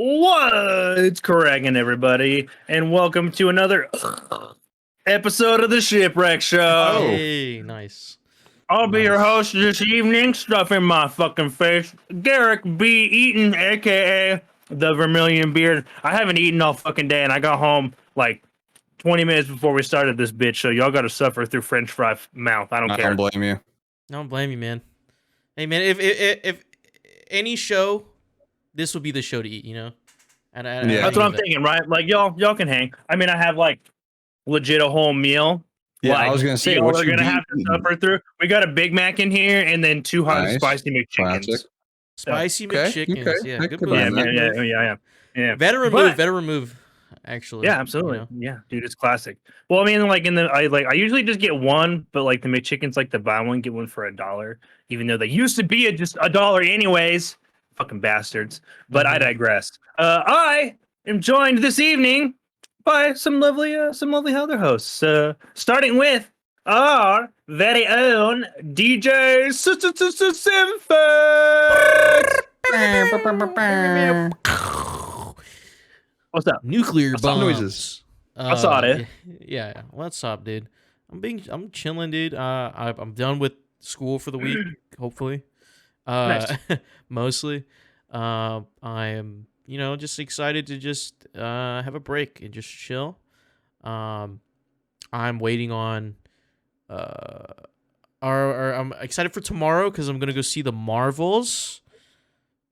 What's Kraken, everybody, and welcome to another episode of the Shipwreck Show. Hey, nice. I'll be your host this evening, stuffing my fucking face, Garrick B. Eaton, aka the Vermilion Beard. I haven't eaten all fucking day, and I got home like 20 minutes before we started this bitch, so y'all gotta suffer through French fry mouth. I don't care. I don't blame you. I don't blame you, man. Hey, man, if any show, this would be the show to eat, you know? And yeah, that's what I'm thinking, right? Like y'all can hang. I mean, I have like legit a whole meal. Yeah, like, I was gonna say, what we're gonna have to suffer through. We got a Big Mac in here, and then 200 spicy McChickens. Spicy McChickens, okay. yeah, good move. Yeah. Better remove. Actually, yeah, absolutely, you know? Yeah, dude, it's classic. Well, I mean, like I usually just get one, but like the McChicken's like the buy one get one for $1, even though they used to be just $1 anyways. Fucking bastards. But I digress. I am joined this evening by some lovely other hosts. Starting with our very own DJ Simford. What's up? Nuclear bombs. Noises. I saw it. Yeah. What's up, dude? I'm chilling, dude. I'm done with school for the week, hopefully. Nice. Mostly. I am, just excited to just have a break and just chill. I'm waiting on I'm excited for tomorrow because I'm gonna go see the Marvels.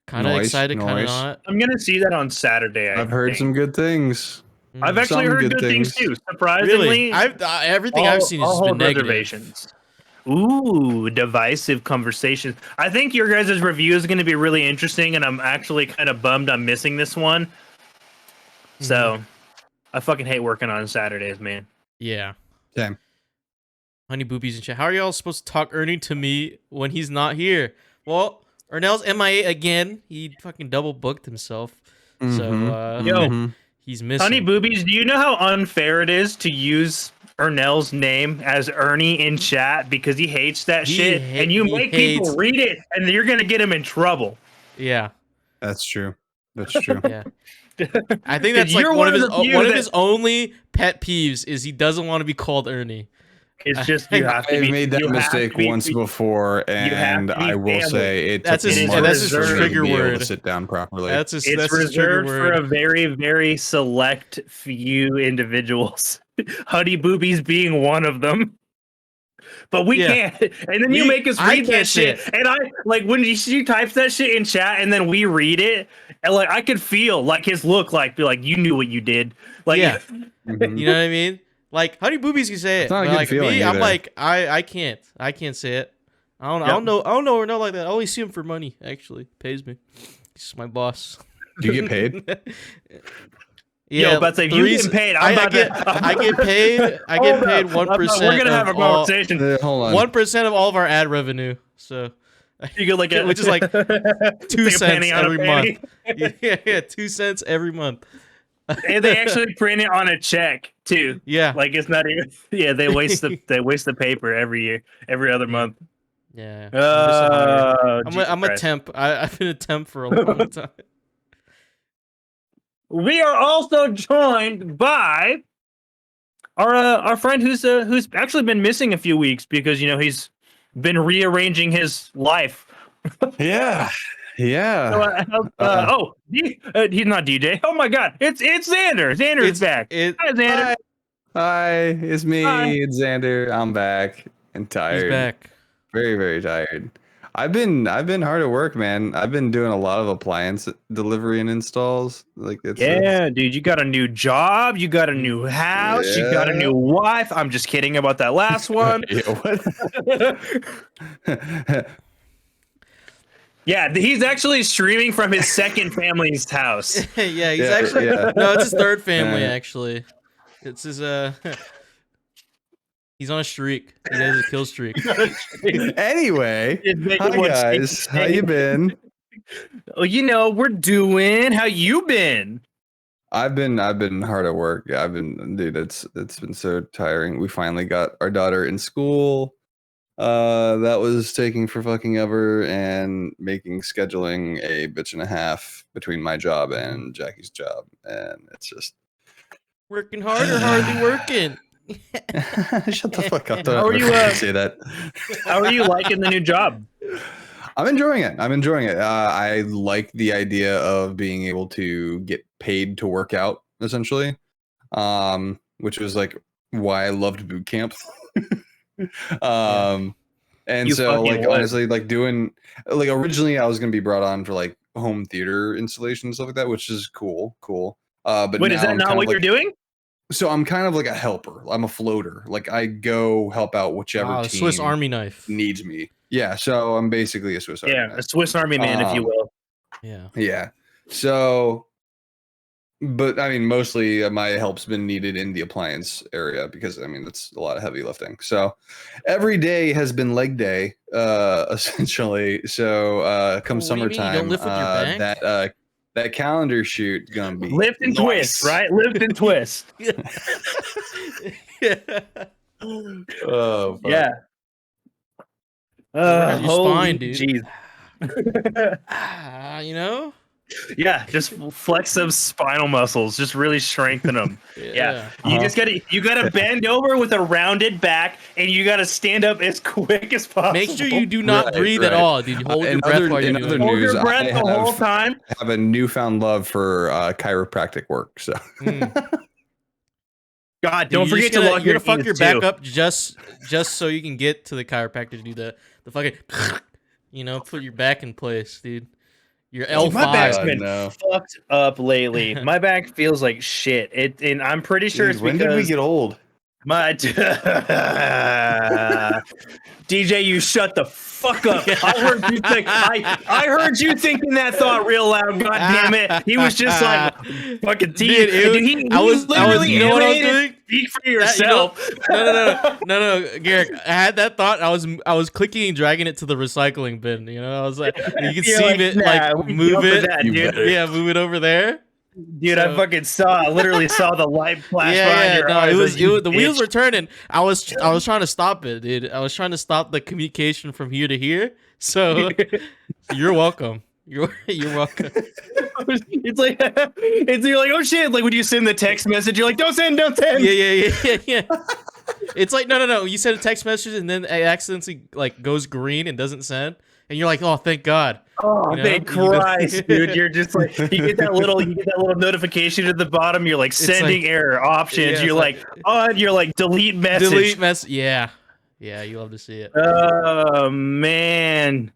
Kind of excited, kind of not. I'm gonna see that on Saturday. I've heard some good things. I've actually heard good things too. Surprisingly, really? Everything I've seen has been negative. Reservations. Ooh, divisive conversations. I think your guys' review is going to be really interesting, and I'm actually kind of bummed I'm missing this one. So, I fucking hate working on Saturdays, man. Yeah. Same. Honey boobies and shit. How are y'all supposed to talk Ernie to me when he's not here? Well, Ernell's MIA again. He fucking double booked himself. So, he's missing. Honey boobies, do you know how unfair it is to use Ernell's name as Ernie in chat because he hates that shit, and you make people read it, and you're gonna get him in trouble. Yeah, that's true. Yeah, I think that's like one of his only pet peeves is he doesn't want to be called Ernie. It's just you have to I've made that mistake once before, and I will say it that's his trigger word. To sit down properly. It's reserved for a very, very select few individuals. Honey boobies being one of them. But we can't. And then you make us read that shit. And I like when she types that shit in chat and then we read it, and like I could feel like his look like be like, you knew what you did. Like you know what I mean? Like honey boobies can say it. It's not a good feeling me, either. I'm like, I can't say it. I don't know or know like that. I only see him for money, actually. Pays me. He's my boss. Do you get paid? Yeah, but if you get paid, I get paid. I get paid 1%. We're gonna have a conversation. Hold on. 1% of all of our ad revenue. So you get like which is like 2 cents every month. Yeah, 2 cents every month. And they actually print it on a check too. Yeah, like it's not even. Yeah, they waste the paper every other month. Yeah, I'm a temp. I've been a temp for a long time. We are also joined by our friend who's actually been missing a few weeks because he's been rearranging his life. Yeah. He's not DJ. Oh my God, it's Xander. Xander's back. Hi, Xander. Hi, it's me. It's Xander. I'm back and tired. He's back. Very, very tired. I've been hard at work, man. I've been doing a lot of appliance delivery and installs. Dude, you got a new job, you got a new house, you got a new wife. I'm just kidding about that last one. Yeah, he's actually streaming from his second family's house. No, it's his third family actually. It's his He's on a streak. He has a kill streak. Anyway, hi guys, how you been? Oh, we're doing. How you been? I've been hard at work. Dude, it's been so tiring. We finally got our daughter in school. That was taking for fucking ever and making scheduling a bitch and a half between my job and Jackie's job, and it's just Working hard or hardly working? shut the fuck up! Don't How are ever you, fucking say that. How are you liking the new job? I'm enjoying it. I'm enjoying it. I like the idea of being able to get paid to work out, essentially, which was like why I loved boot camp. And You so fucking like would. honestly, like doing like originally I was gonna be brought on for like home theater installation and stuff like that, which is cool. But Wait, now is that I'm not kind what of like, you're doing? so I'm kind of like a helper. I'm a floater. Like I go help out whichever Wow, team Swiss Army knife. needs me. Yeah, so I'm basically a Swiss Army Yeah, a knife. Swiss Army man, if you will. Yeah. Yeah. So, but I mean, mostly my help's been needed in the appliance area because I mean that's a lot of heavy lifting. So every day has been leg day, essentially. So come What do you mean? You don't summertime, lift with your back? that calendar shoot gonna be Lift and twist, nice. right? Lift and twist. Oh fuck. Yeah. Work out your Holy spine, dude. jeez. You know? Yeah, just flex those spinal muscles. Just really strengthen them. Yeah. You just gotta bend over with a rounded back, and you gotta stand up as quick as possible. Make sure you do not Right, breathe at right. all, dude. Hold your breath while you're in doing other it. Hold news, your breath the whole time. have a newfound love for chiropractic work. So God, Dude, don't you're forget just to lock you're your gonna fuck knees, your back too. up just so you can get to the chiropractor to do the fucking put your back in place, dude. Your L5. My back's God, been no. fucked up lately. My back feels like shit. And I'm pretty sure Dude, it's when because did we get old? my DJ, you shut the fuck up. I heard you think I heard you thinking that thought real loud. God damn it! He was just like fucking Dude, teasing. I was literally you know what I was animated. doing? Speak for yourself. No, Garrick. I had that thought. I was clicking and dragging it to the recycling bin. You know, I was like, you can You're see like, it, nah, like we move jump for it. that, You dude. better. Yeah, move it over there. Dude, I fucking literally saw the light flash behind your No, eyes. it was the wheels bitch. were turning. I was trying to stop it, dude. I was trying to stop the communication from here to here. So you're welcome. You're welcome. It's like you're like, oh shit, like when you send the text message, you're like, don't send. Yeah. It's like no. You send a text message and then it accidentally like goes green and doesn't send, and you're like, oh, thank God. Oh, You know? thank Christ, dude. You're just like you get that little notification at the bottom. You're like sending like- error options. yeah, you're it's like on. You're like delete message. Delete mess. Yeah, you love to see it. Oh man.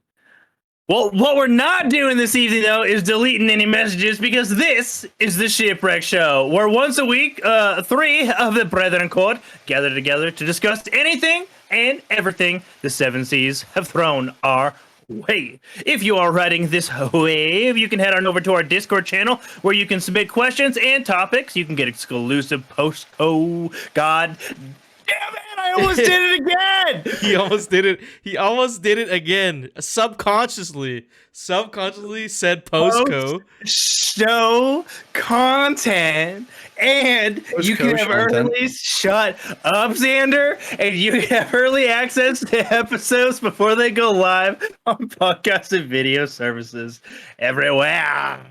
Well, what we're not doing this evening though is deleting any messages because this is the Shipwreck Show, where once a week, 3 of the Brethren Court gather together to discuss anything and everything the Seven Seas have thrown our way. If you are riding this wave, you can head on over to our Discord channel where you can submit questions and topics. You can get exclusive post. Oh God. Damn it! I almost did it again. He almost did it again. Subconsciously said postco. Show content, and you can have early. Shut up, Xander, and you can have early access to episodes before they go live on podcast and video services everywhere.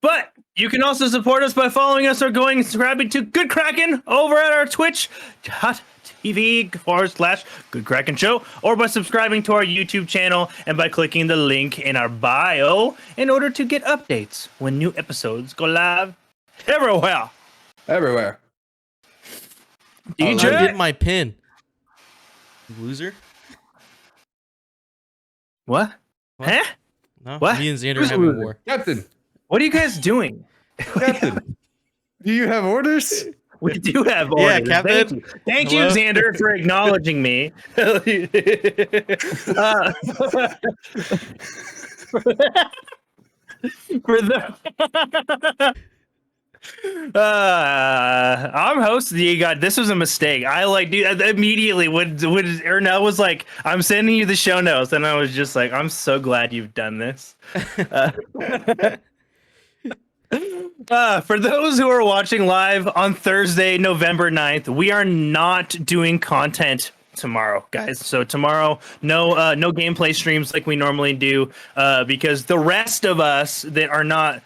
But you can also support us by following us or going and subscribing to Good Kraken over at our twitch.tv/Good Kraken Show, or by subscribing to our YouTube channel and by clicking the link in our bio in order to get updates when new episodes go live everywhere. Everywhere. I DJ, did my pin. Loser. what? Huh? No, What? me and Xander are Who's having a loser? war. Captain. What are you guys doing? Captain. Do you have orders? We do have Yeah, orders. Captain. Thank you, Hello? Xander, for acknowledging me. For the I'm host. You got this was a mistake. I like dude immediately when Ernell was like, "I'm sending you the show notes," and I was just like, "I'm so glad you've done this." For those who are watching live on Thursday, November 9th, we are not doing content tomorrow, guys. So tomorrow, no gameplay streams like we normally do, because the rest of us that are not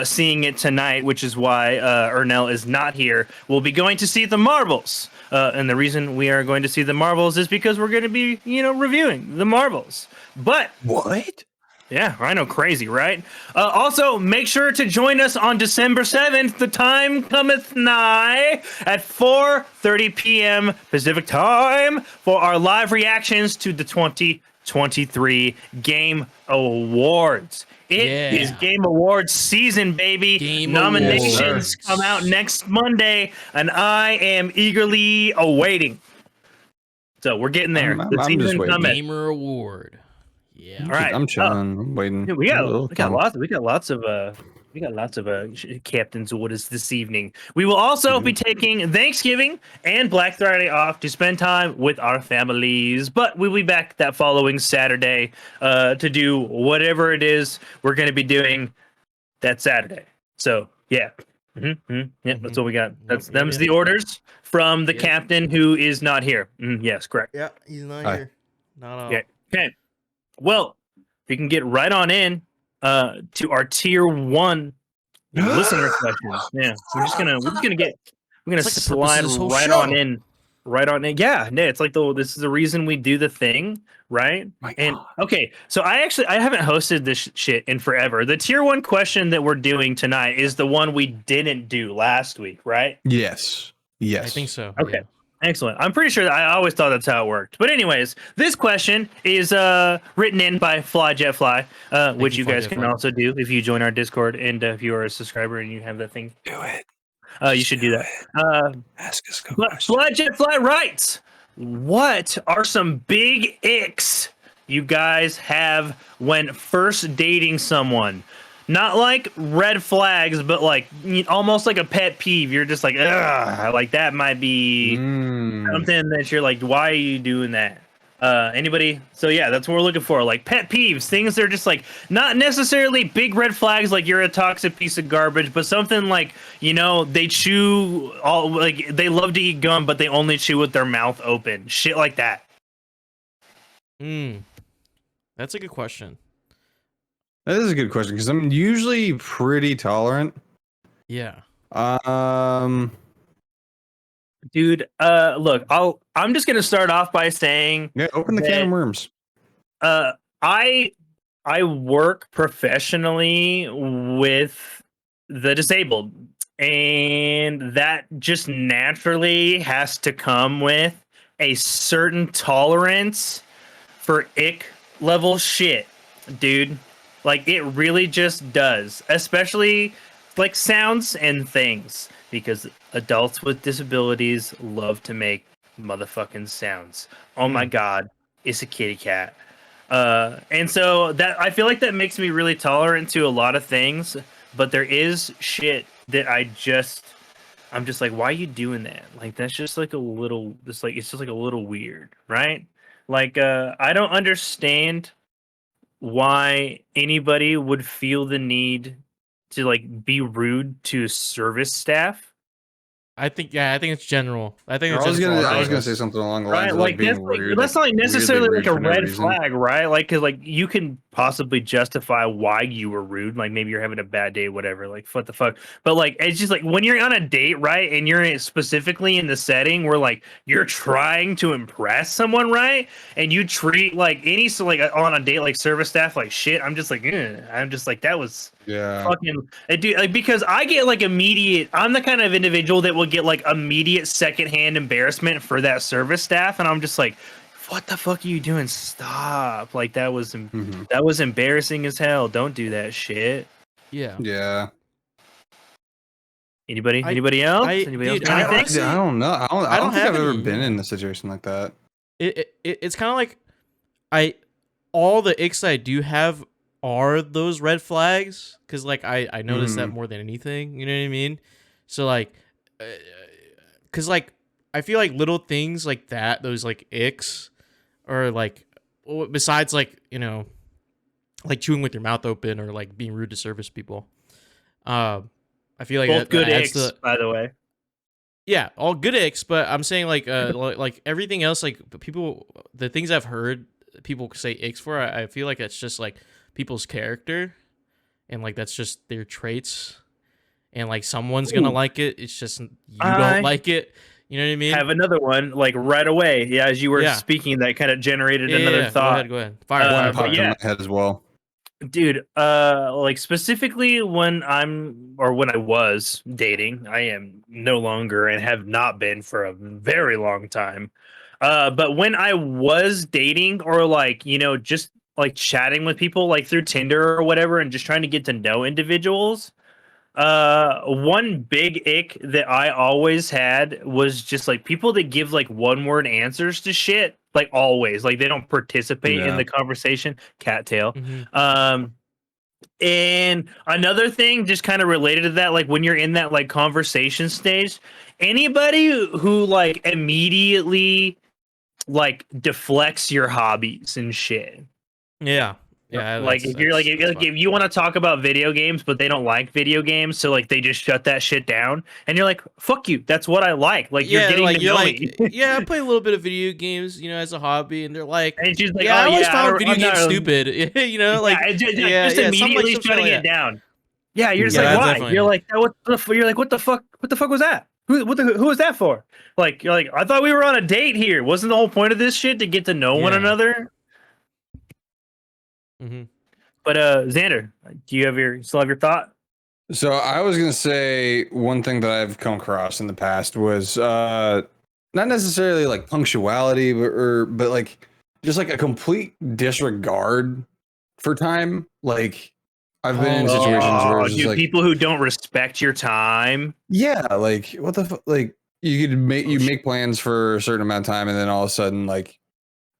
seeing it tonight, which is why Ernell is not here, will be going to see the Marvels. And the reason we are going to see the Marvels is because we're going to be, reviewing the Marvels. But What? yeah, I know, crazy, right? Also, make sure to join us on December 7th. The time cometh nigh at 4:30 p.m. Pacific time for our live reactions to the 2023 Game Awards. It is Game Awards season, baby. Game Nominations Awards. come out next Monday, and I am eagerly awaiting. So we're getting there. I'm The just season waiting. cometh. Gamer Award. Yeah. All right. I'm chilling. I'm waiting. Yeah, we got lots of captain's orders this evening. We will also be taking Thanksgiving and Black Friday off to spend time with our families, but we'll be back that following Saturday to do whatever it is we're going to be doing that Saturday. So yeah, that's what we got. Them's the orders from the captain who is not here. Yes, correct. Yeah, he's not Hi. here. Not at all. Yeah. Okay. Well, we can get right on in to our tier 1 listener questions. Yeah, we're gonna It's like the purpose of slide this whole right show. on in. Yeah, it's like this is the reason we do the thing, right? My And God. okay, so I haven't hosted this shit in forever. The tier 1 question that we're doing tonight is the one we didn't do last week, right? Yes. Yes. I think so. Okay. Yeah. Excellent. I'm pretty sure I always thought that's how it worked. But anyways, this question is written in by FlyJetFly, which you guys can also do if you join our Discord and if you are a subscriber and you have that thing. Do it. You should do that. Ask us a But question. FlyJetFly writes, what are some big icks you guys have when first dating someone? Not like red flags, but like almost like a pet peeve. You're just like, ugh, like that might be something that you're like, why are you doing that? Anybody? So yeah, that's what we're looking for. Like pet peeves, things that are just like not necessarily big red flags, like you're a toxic piece of garbage, but something like, they chew all, like they love to eat gum, but they only chew with their mouth open. Shit like that. That's a good question. That is a good question because I'm usually pretty tolerant. Yeah. Dude, look, I'm just gonna start off by saying, Yeah, open the can of worms. I work professionally with the disabled, and that just naturally has to come with a certain tolerance for ick level shit, dude. Like it really just does, especially like sounds and things, because adults with disabilities love to make motherfucking sounds. Oh my God, it's a kitty cat. And so that I feel like that makes me really tolerant to a lot of things, but there is shit that I'm just like, why are you doing that? Like that's just like a little, it's just like a little weird, right? Like I don't understand why anybody would feel the need to like be rude to service staff. I think it's general. I think I was just all gonna things. say something along the lines Right, of like being rude. that's not necessarily weirdly like a rude for no red reason. flag, right? Like, cause like you can possibly justify why you were rude, like maybe you're having a bad day, whatever. Like, what the fuck? But like, it's just like when you're on a date, right, and you're specifically in the setting where like you're trying to impress someone, right, and you treat like on a date like service staff like shit. I'm just like, I'm just like that was. Yeah. Fucking dude, like because I get like immediate. I'm the kind of individual that will get like immediate secondhand embarrassment for that service staff, and I'm just like, "What the fuck are you doing? Stop!" Like that was embarrassing as hell. Don't do that shit. Yeah. Yeah. Anybody else? Anybody else? dude, got anything? honestly- I don't know. I don't think have I've ever any, been yeah. in a situation like that. It's kind of like all the icks I do have are those red flags, because like I notice that more than anything, you know what I mean? So like because like I feel like little things like that, those like icks, or like besides like like chewing with your mouth open or like being rude to service people, I feel like Both good adds icks, by the way. Yeah, all good icks, but I'm saying like like everything else, like people, the things I've heard people say icks for, I feel like it's just like people's character, and like that's just their traits, and like someone's gonna Ooh. like it. It's just you don't I like it. You know what I mean? have another one like right away. Yeah, as you were Yeah. speaking, that kind of generated Yeah, yeah, another yeah. thought. Go ahead. Fire, One fire, But popped fire. in yeah, my head as well. dude, like specifically when when I was dating, I am no longer and have not been for a very long time. But when I was dating or like, just like chatting with people like through Tinder or whatever and just trying to get to know individuals, one big ick that I always had was just like people that give like one word answers to shit, like always, like they don't participate in Yeah. the conversation. Cattail. Mm-hmm. And another thing, just kind of related to that, like when you're in that like conversation stage, anybody who like immediately like deflects your hobbies and shit. Yeah. Yeah. Like if you're like if you want to talk about video games, but they don't like video games, so like they just shut that shit down, and you're like, "Fuck you, that's what I like." Like you're getting to know me. yeah, I play a little bit of video games, as a hobby, and they're like, And she's like, yeah, "Oh I always yeah, found video I'm games not, stupid, like, yeah, just something immediately some shit shutting like it that. down." Yeah, you're just Yeah, like, that's "Why?" definitely You're it. like, You're like, "What the fuck? What the fuck was that? Who was that for?" Like you're like, "I thought we were on a date here. Wasn't the whole point of this shit to get to know one Yeah. another?" Mm-hmm. But Xander, do you still have your thought? So I was gonna say one thing that I've come across in the past was not necessarily like punctuality, but like just like a complete disregard for time. Like I've been in Oh, situations yeah. where Oh, it's just dude, like, people who don't respect your time. yeah, like what the like you make plans for a certain amount of time, and then all of a sudden like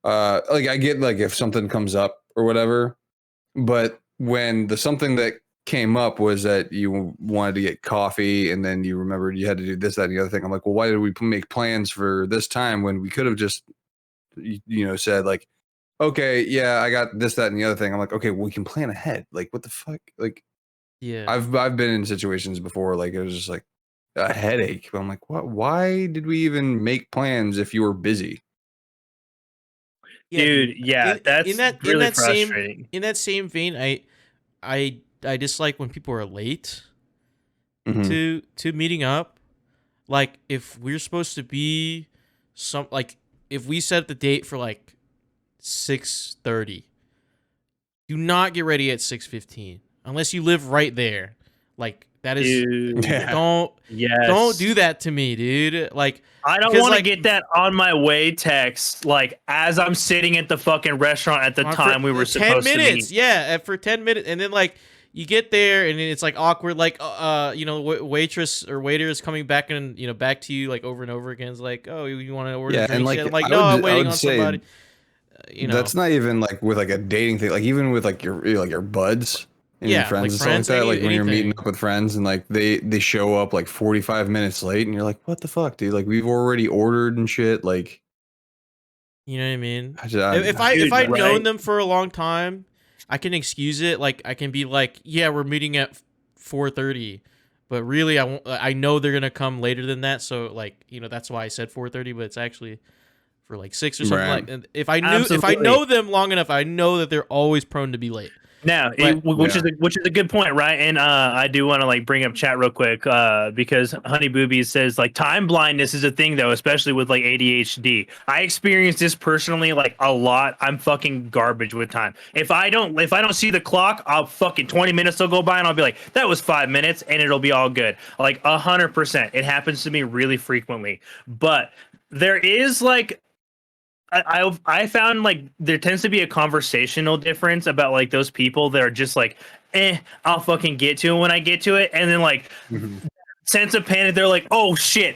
I get like if something comes up or whatever, but when the something that came up was that you wanted to get coffee and then you remembered you had to do this, that, and the other thing. I'm like, well, why did we make plans for this time when we could have just, said like, okay, yeah, I got this, that, and the other thing. I'm like, okay, well, we can plan ahead. Like, what the fuck? Like, Yeah. I've been in situations before, like it was just like a headache. But I'm like, what? Why did we even make plans if you were busy? Yeah, Dude, yeah, that's really frustrating. in that same vein, I dislike when people are late Mhm. to meeting up. Like if we're supposed to be like if we set the date for like 6:30, do not get ready at 6:15 unless you live right there. Like that is Dude, Yeah. don't yes. do that to me, dude. Like I don't because, want to like, get that on my way text, like as I'm sitting at the fucking restaurant at the for time we were 10 supposed to minutes. meet. Yeah, for 10 minutes, and then like you get there and it's like awkward, like waitress or waiter is coming back and back to you like over and over again. It's like, oh, you want to order Yeah, drinks? and like yet? I'm like, I no, would, I'm I waiting would on say somebody. that's not even like with like a dating thing. Like even with like your buds and your Yeah, friends like and friends, stuff like that. Like when you're meeting anything. up with friends and like they show up like 45 minutes late and you're like, what the fuck, dude? Like we've already ordered and shit. Like You know what I mean? I just, If Dude, I'd known right? them for a long time, I can excuse it. Like I can be like, yeah, we're meeting at 4:30, but really I won't. I know they're gonna come later than that. So like that's why I said 4:30, but it's actually for like 6 or something. right. Like and if I Absolutely. know them long enough, I know that they're always prone to be late. Now, But which Yeah. is a good point, right? And I do want to like bring up chat real quick because Honey Boobies says like time blindness is a thing though, especially with like ADHD. I experienced this personally like a lot. I'm fucking garbage with time. If I don't see the clock, I'll fucking 20 minutes will go by and I'll be like, that was 5 minutes and it'll be all good. Like 100%. It happens to me really frequently. But there is like I found like there tends to be a conversational difference about like those people that are just like, I'll fucking get to it when I get to it, and then like Mhm. sense of panic, they're like, oh shit,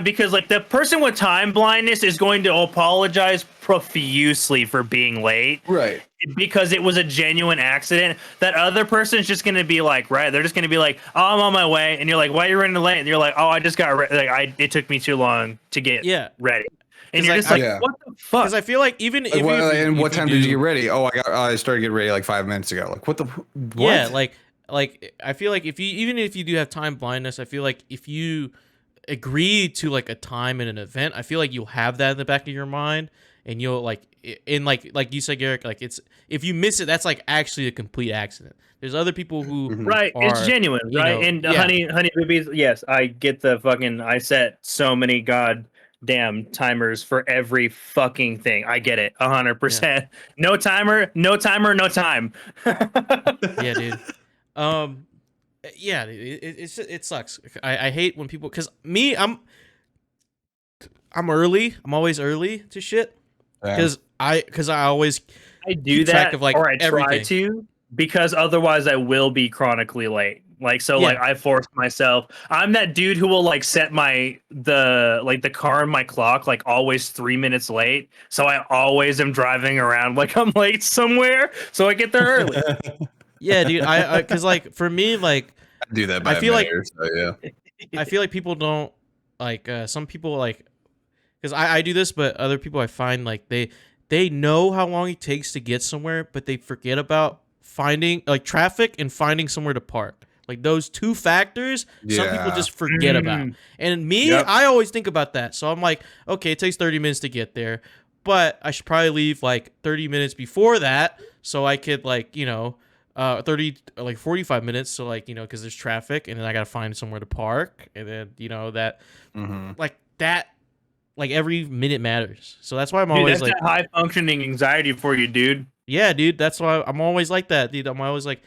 because like the person with time blindness is going to apologize profusely for being late Right. because it was a genuine accident. That other person's just gonna be like, right? They're just gonna be like, oh, I'm on my way, and you're like, why are you running late? And you're like, oh, I just got it took me too long to get yeah, ready. And 'Cause, you're like, just like, Yeah. what the fuck? because I feel like even Like, if and what if you time did you do- get ready? Oh, I started getting ready like 5 minutes ago. Like what the what? Yeah, like I feel like if you even if you do have time blindness, I feel like if you agree to like a time and an event, I feel like you'll have that in the back of your mind, and you'll like in like you said, Garrick, like it's if you miss it, that's like actually a complete accident. There's other people who right, it's genuine, right? And honey boobies, yes, I get the fucking. I set so many goddamn timers for every fucking thing. I get it, 100%. No timer, no time. Yeah, dude. Yeah, it sucks. I hate when people, because me, I'm early. I'm always early to shit because I always do keep that, track of like or I try everything. to, because otherwise I will be chronically late. Like so, like I force myself. I'm that dude who will like set the car in my clock like always 3 minutes late. So I always am driving around like I'm late somewhere. So I get there early. Yeah, dude. I because like for me, like I do that by I feel like or so, yeah. I feel like people don't like some people like because I do this, but other people I find like they know how long it takes to get somewhere, but they forget about finding like traffic and finding somewhere to park. Like those two factors, some people just forget about. And me, I always think about that. So I'm like, okay, it takes 30 minutes to get there, but I should probably leave like 30 minutes before that so I could like, 45 minutes. So like, because there's traffic and then I got to find somewhere to park. And then, that like that, like every minute matters. So that's why I'm always that's like high functioning anxiety for you, dude. Yeah, dude. That's why I'm always like that, dude. I'm always like,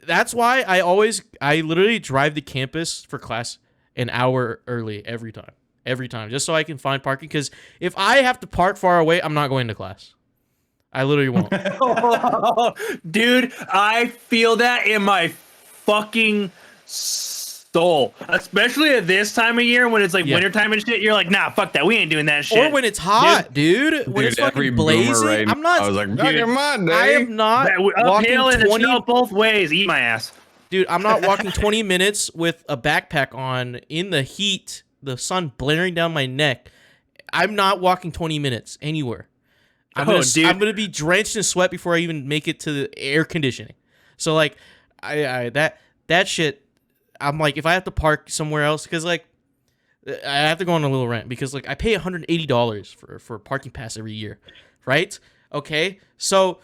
that's why I literally drive to campus for class an hour early every time, just so I can find parking. Because if I have to park far away, I'm not going to class. I literally won't. Dude, I feel that in my fucking soul, especially at this time of year when it's like wintertime and shit. You're like, nah, fuck that. We ain't doing that shit. Or when it's hot, dude. When it's fucking blazing. Right, I'm not. I was like, dude, I am not walking uphill and 20 snow both ways. Eat my ass. Dude, I'm not walking 20 minutes with a backpack on in the heat, the sun blaring down my neck. I'm not walking 20 minutes anywhere. I'm gonna be drenched in sweat before I even make it to the air conditioning. So like, that shit. I'm like, if I have to park somewhere else, because like, I have to go on a little rant because like I pay $180 for a parking pass every year, right? Okay, so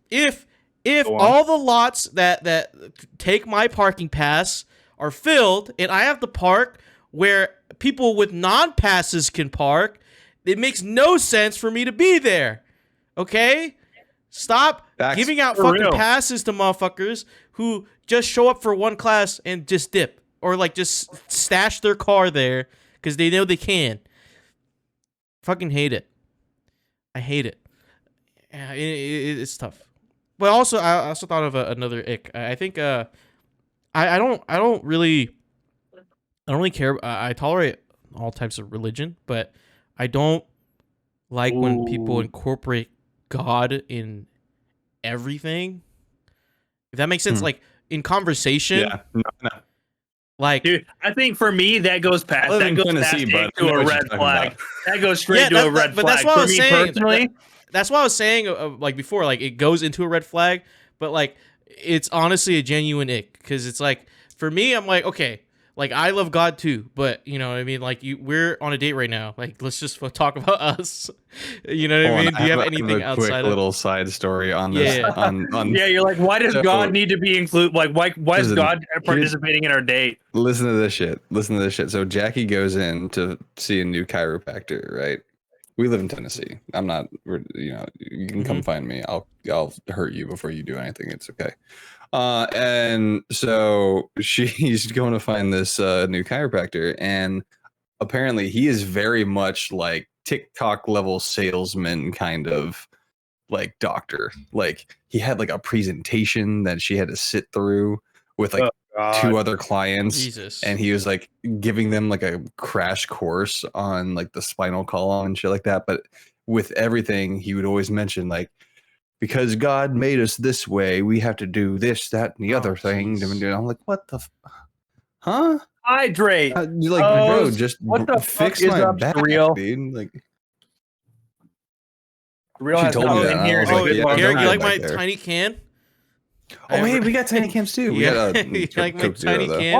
if all the lots that take my parking pass are filled and I have to park where people with non-passes can park, it makes no sense for me to be there. Okay? Stop giving out fucking passes to motherfuckers who just show up for one class and just dip. Or like just stash their car there because they know they can. Fucking hate it. I hate it. It's tough. But also, I also thought of another ick. I think I don't really care. I tolerate all types of religion, but I don't like when people incorporate God in everything. If that makes sense, like in conversation. Yeah, no. Like, dude, I think for me that goes past into a red flag. That goes straight to a red flag. But that's what I was saying. Personally, that's what I was saying. Like before, like it goes into a red flag, but like it's honestly a genuine ick because it's like for me, I'm like, okay, like I love God too, but you know what I mean. Like we're on a date right now. Like let's just talk about us. You know what I mean? Do you have anything outside? Quick little side story on this. Yeah, you're like, why does God need to be included? Like, why is God participating in our date? Listen to this shit. So Jackie goes in to see a new chiropractor, right? We live in Tennessee. I'm not. You can come find me. I'll hurt you before you do anything. It's okay. And so she's going to find this new chiropractor, and apparently he is very much like TikTok level salesman kind of like doctor. Like he had like a presentation that she had to sit through with like two other clients. Jesus. And he was like giving them like a crash course on like the spinal column and shit like that. But with everything, he would always mention like, because God made us this way, we have to do this, that, and the other thing. I'm like, what the huh? Hydrate. You're like, bro, just what the fix fuck my is back, dude. Like, Real she told me that. Garrett, you like my tiny can? Oh, hey, we got tiny cans too. We got like my Coke Zero, tiny though. can.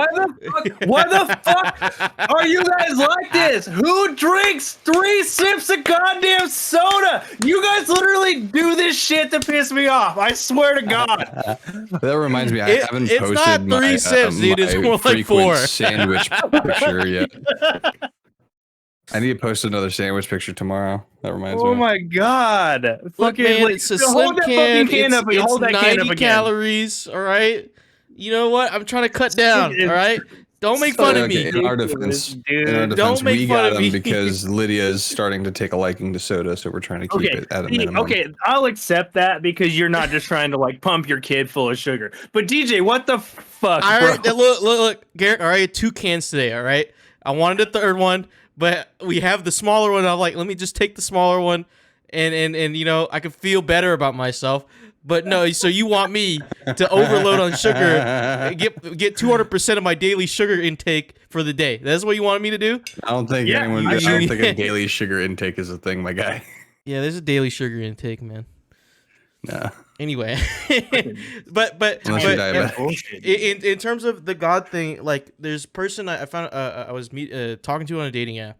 Why the fuck are you guys like this? Who drinks 3 sips of goddamn soda? You guys literally do this shit to piss me off. I swear to God. That reminds me, I haven't It's posted not my, 3 sips, dude. It's my more like frequent 4. sandwich picture yet. I need to post another sandwich picture tomorrow. That reminds me. Oh my God. Look, Fucking, man, like, it's a hold slim that can. fucking can up. It's Hold that can up 90 again. calories. All right. You know what? I'm trying to cut down. All right. Don't make fun of me. In our defense, Dude. Don't make we fun got of them me. because Lydia is starting to take a liking to soda, so we're trying to keep it at a minimum. Okay, I'll accept that because you're not just trying to like pump your kid full of sugar. But DJ, what the fuck, All bro? right, look, Garrett. All right, 2 cans today. All right, I wanted a third one, but we have the smaller one. I'm like, let me just take the smaller one, and you know, I can feel better about myself. But no, so you want me to overload on sugar, get 200% of my daily sugar intake for the day? That's what you wanted me to do? I don't think Yeah, anyone. I don't think a daily sugar intake is a thing, my guy. Yeah, there's a daily sugar intake, man. No. Anyway, but Unless you're diabetic. in terms of the God thing, like there's a person I found I was talking to on a dating app,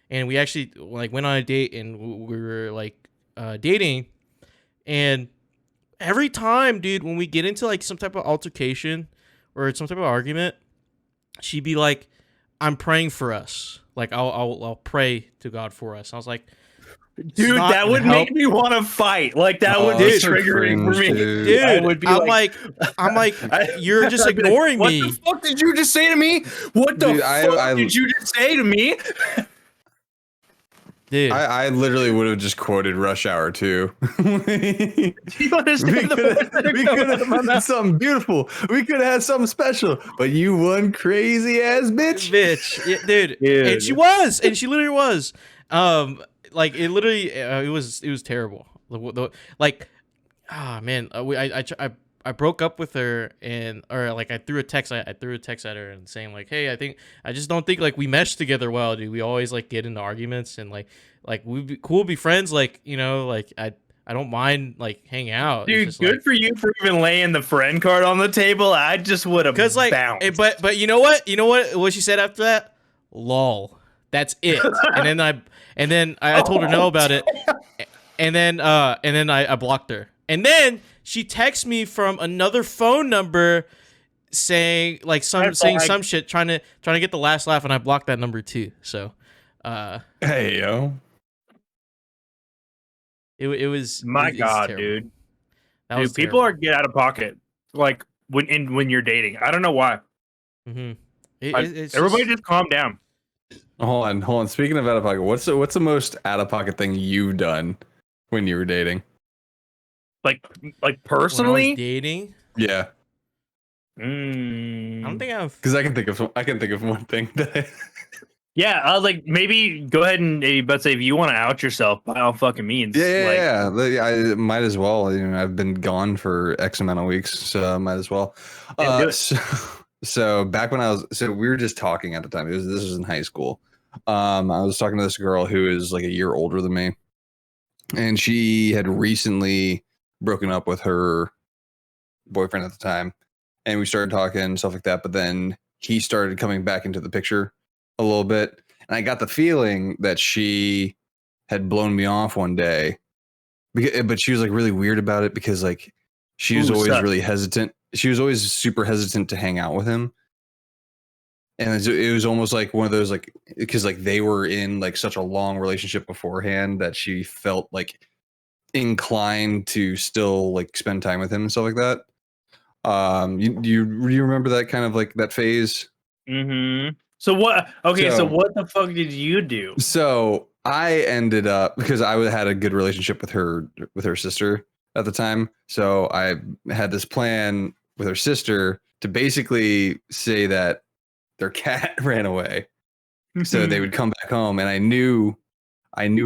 and we actually like went on a date and we were like dating, and every time, dude, when we get into like some type of altercation or some type of argument, she'd be like, "I'm praying for us. Like I'll pray to God for us." I was like, dude, that would make me want to fight. Like that would be triggering for me, dude. Would be I'm like, you're just ignoring me. What the fuck did you just say to me? What the fuck did you just say to me? Dude, I literally would have just quoted Rush Hour 2. You understand we could have had something beautiful. We could have had something special. But you one crazy ass bitch. Yeah, dude. And she was, and she literally was. Like it literally, it was terrible. Like, man, I broke up with her, or like I threw a text. I threw a text at her and saying like, hey, I just don't think like we mesh together well, dude. We always like get into arguments and like we'd be cool, be friends. Like, you know, like I don't mind like hanging out. Dude, good for you for even laying the friend card on the table. I just would have bounced. But you know what? You know what she said after that? Lol. That's it. and then I told her no about it. And then I blocked her. And then she texts me from another phone number saying like some shit, trying to get the last laugh, and I blocked that number too. So hey yo. It was my God, dude. Dude, people are get out of pocket like when you're dating. I don't know why. Mm-hmm. Everybody just calm down. Hold on. Speaking of out of pocket, what's the most out of pocket thing you've done when you were dating? Like personally, when I was dating. Yeah. I don't think I've. Because I can think of one thing that. Yeah, like maybe go ahead and but say if you want to out yourself, by all fucking means. Yeah. I might as well. You know, I've been gone for X amount of weeks, so I might as well. So back when we were just talking at the time. This was in high school. I was talking to this girl who is like a year older than me, and she had recently broken up with her boyfriend at the time, and we started talking and stuff like that. But then he started coming back into the picture a little bit, and I got the feeling that she had blown me off one day, but she was like really weird about it because like she was always really hesitant. She was always super hesitant to hang out with him. And it was almost like one of those, like, because like they were in like such a long relationship beforehand that she felt like inclined to still like spend time with him and stuff like that. Do you remember that kind of like that phase? Mm-hmm. So what? Okay, so what the fuck did you do? So I ended up, because I had a good relationship with her sister at the time. So I had this plan with her sister to basically say that their cat ran away, so they would come back home, and I knew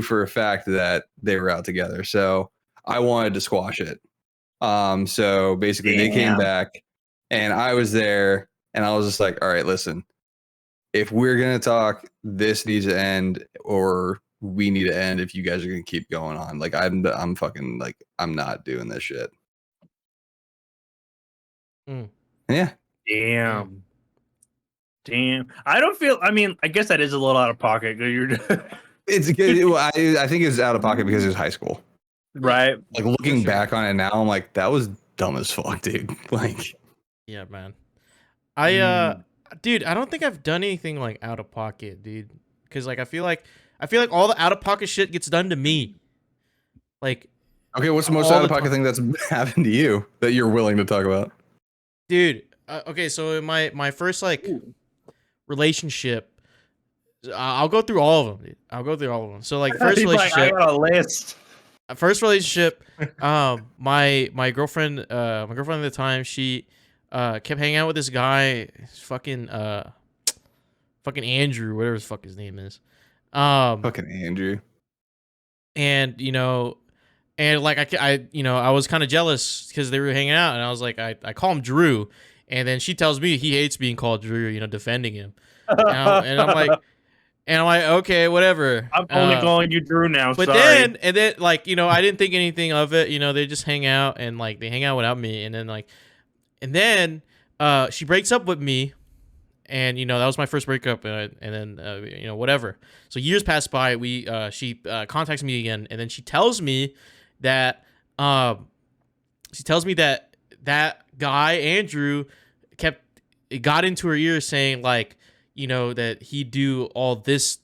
for a fact that they were out together. So I wanted to squash it. So basically they came back, and I was there, and I was just like, all right, listen, if we're gonna talk, this needs to end, or we need to end if you guys are gonna keep going on. Like I'm fucking like, I'm not doing this shit. Yeah. Damn. I don't feel. I mean, I guess that is a little out of pocket. 'Cause you're It's good. Well, I think it's out of pocket because it's high school. right. Like looking sure. back on it now, I'm like, that was dumb as fuck, dude. Like, Yeah, man. Mm. Dude, I don't think I've done anything like out of pocket, dude. Because like I feel like all the out of pocket shit gets done to me. Like, okay, what's the most all out of the pocket time. thing that's happened to you that you're willing to talk about? Dude. Okay, so in my first like relationship, I'll go through all of them. Dude. I'll go through all of them. So like first He's like, I relationship, got a list. my girlfriend at the time, she kept hanging out with this guy, fucking Andrew, whatever the fuck his name is. Fucking Andrew. And like I was kind of jealous because they were hanging out, and I was like, I call him Drew, and then she tells me he hates being called Drew, defending him, and I'm like, okay, whatever. I'm only calling you Drew now. But Sorry. then like I didn't think anything of it. They just hang out, and like they hang out without me, and then she breaks up with me. And that was my first breakup, and then whatever. So years pass by. She contacts me again, and then she tells me that that guy Andrew got into her ear saying like that he'd do all these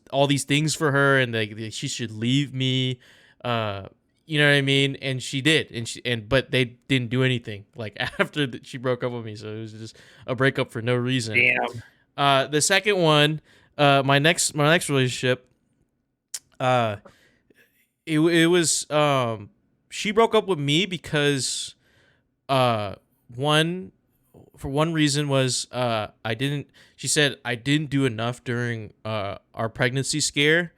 things for her, and that she should leave me. You know what I mean? And she did, but they didn't do anything like after she broke up with me. So it was just a breakup for no reason. Damn. The second one, my next relationship, it was she broke up with me because one reason was she said I didn't do enough during our pregnancy scare,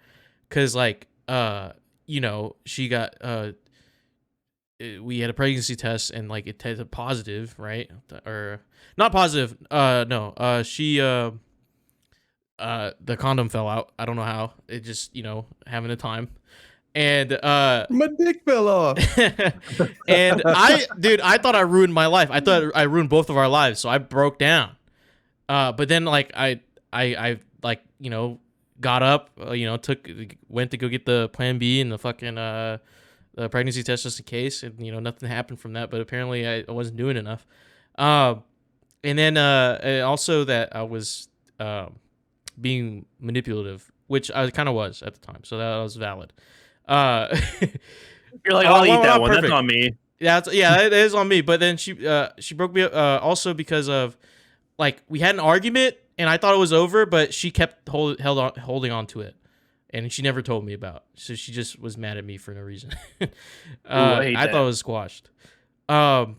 because like she got we had a pregnancy test, and like it tested positive, right? Or not positive. No. She the condom fell out. I don't know how. It just having a time, and My dick fell off. and I thought I ruined my life. I thought I ruined both of our lives. So I broke down. But then like I like got up. Went to go get the Plan B and the fucking the pregnancy test just in case, and nothing happened from that. But apparently I wasn't doing enough. And then also that I was being manipulative, which I kind of was at the time, so that was valid. You're like, I'll eat that one. Perfect. That's on me. Yeah, it is on me. But then she broke me up also because of like we had an argument, and I thought it was over, but she kept holding on to it. And she never told me about. So she just was mad at me for no reason. I thought it was squashed. Third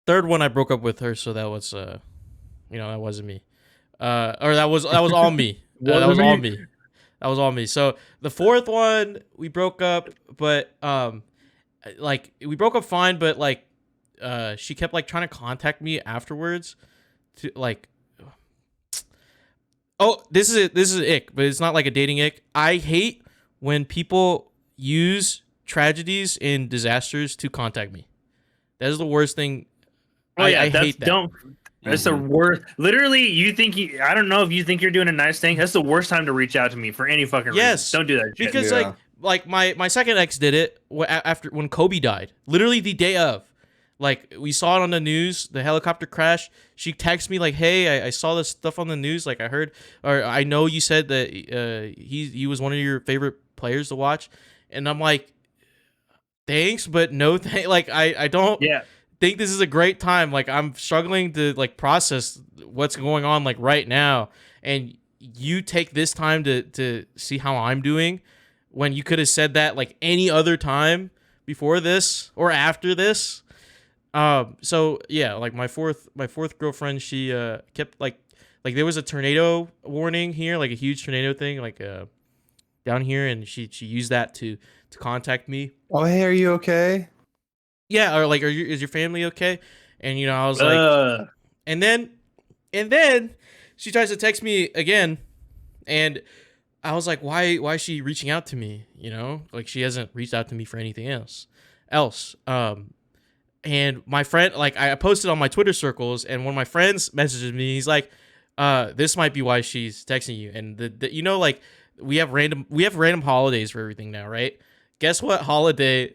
one, I broke up with her, so that was that wasn't me. Or that was all me. That was all me. That was all me. So the fourth one, we broke up, but like we broke up fine, but like she kept like trying to contact me afterwards to like. Oh, this is it. This is an ick, but it's not like a dating ick. I hate when people use tragedies and disasters to contact me. That is the worst thing. Oh yeah, I hate that. That's the worst. Literally, I don't know if you think you're doing a nice thing. That's the worst time to reach out to me for any fucking reason. Don't do that shit. Because like my second ex did it after when Kobe died. Literally the day of. Like, we saw it on the news, the helicopter crash. She texted me like, hey, I saw this stuff on the news. Like, I heard, or I know you said that he was one of your favorite players to watch. And I'm like, thanks, but no thanks. Like, I don't think this is a great time. Like, I'm struggling to, like, process what's going on, like, right now. And you take this time to see how I'm doing when you could have said that, like, any other time before this or after this. So yeah, like my fourth girlfriend, she kept like there was a tornado warning here, like a huge tornado thing, like down here, and she used that to contact me. Oh, hey, are you okay? Yeah, or like, is your family okay? And I was like, and then she tries to text me again, and I was like, why is she reaching out to me? Like she hasn't reached out to me for anything else. And my friend, like, I posted on my Twitter circles, and one of my friends messages me. He's like, this might be why she's texting you. And you know, like, we have random holidays for everything now, right? Guess what holiday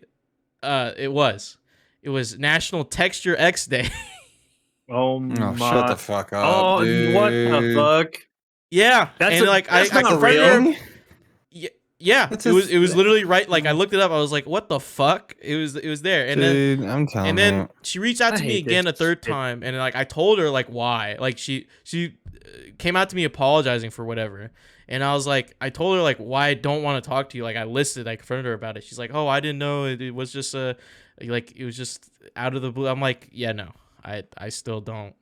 it was? It was National Text Your Ex Day. Oh Oh, my! shut the fuck up, Oh, dude. what the fuck? Yeah, That's and a- like that's I not confronted her. Thing? Yeah, That's it was a literally right. Like, I looked it up. I was like, what the fuck? It was there. And then Dude, I'm telling and then you. she reached out I to me hate again a this third shit. time, and like I told her like why. Like she came out to me apologizing for whatever. And I was like, I told her like why I don't want to talk to you. Like, I confronted her about it. She's like, oh, I didn't know it was just like it was just out of the blue. I'm like, yeah, no, I still don't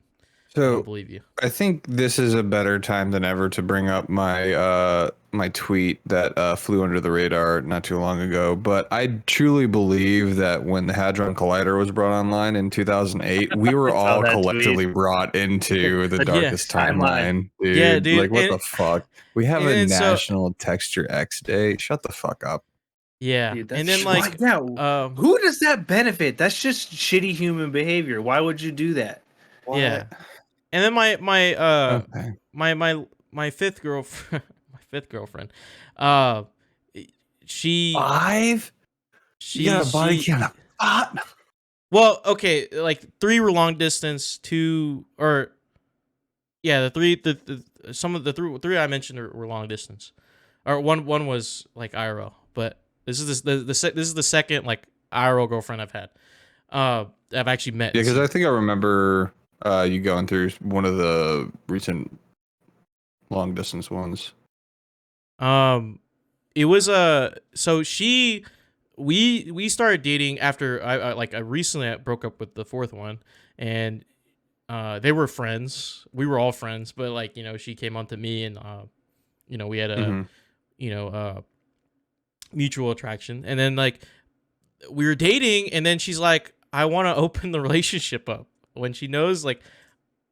believe you. I think this is a better time than ever to bring up my tweet that flew under the radar not too long ago. But I truly believe that when the Hadron Collider was brought online in 2008, we were I saw all that collectively brought into the Yeah, darkest timeline, dude. Yeah, dude, Like, what and- the fuck? We have and a then so- National Texture X Day. Shut the fuck up. Yeah, Dude, and that's then like yeah. um Who does that benefit? That's just shitty human behavior. Why would you do that? yeah, and then Okay. my fifth girlfriend, my fifth girlfriend, uh, she 5? she You got a body she- count of 5? well, okay, like 3 were long distance, 2 or yeah, some of the three I mentioned were long distance, or one was like IRL, but this is this is the second like IRL girlfriend I've had, I've actually met. Yeah, because I think I remember you going through one of the recent long distance ones. It was so we started dating after I recently broke up with the fourth one, and they were friends. We were all friends, but like, you know, she came on to me, and you know, we had a Mhm. you know mutual attraction, and then like we were dating, and then she's like, I want to open the relationship up, when she knows like,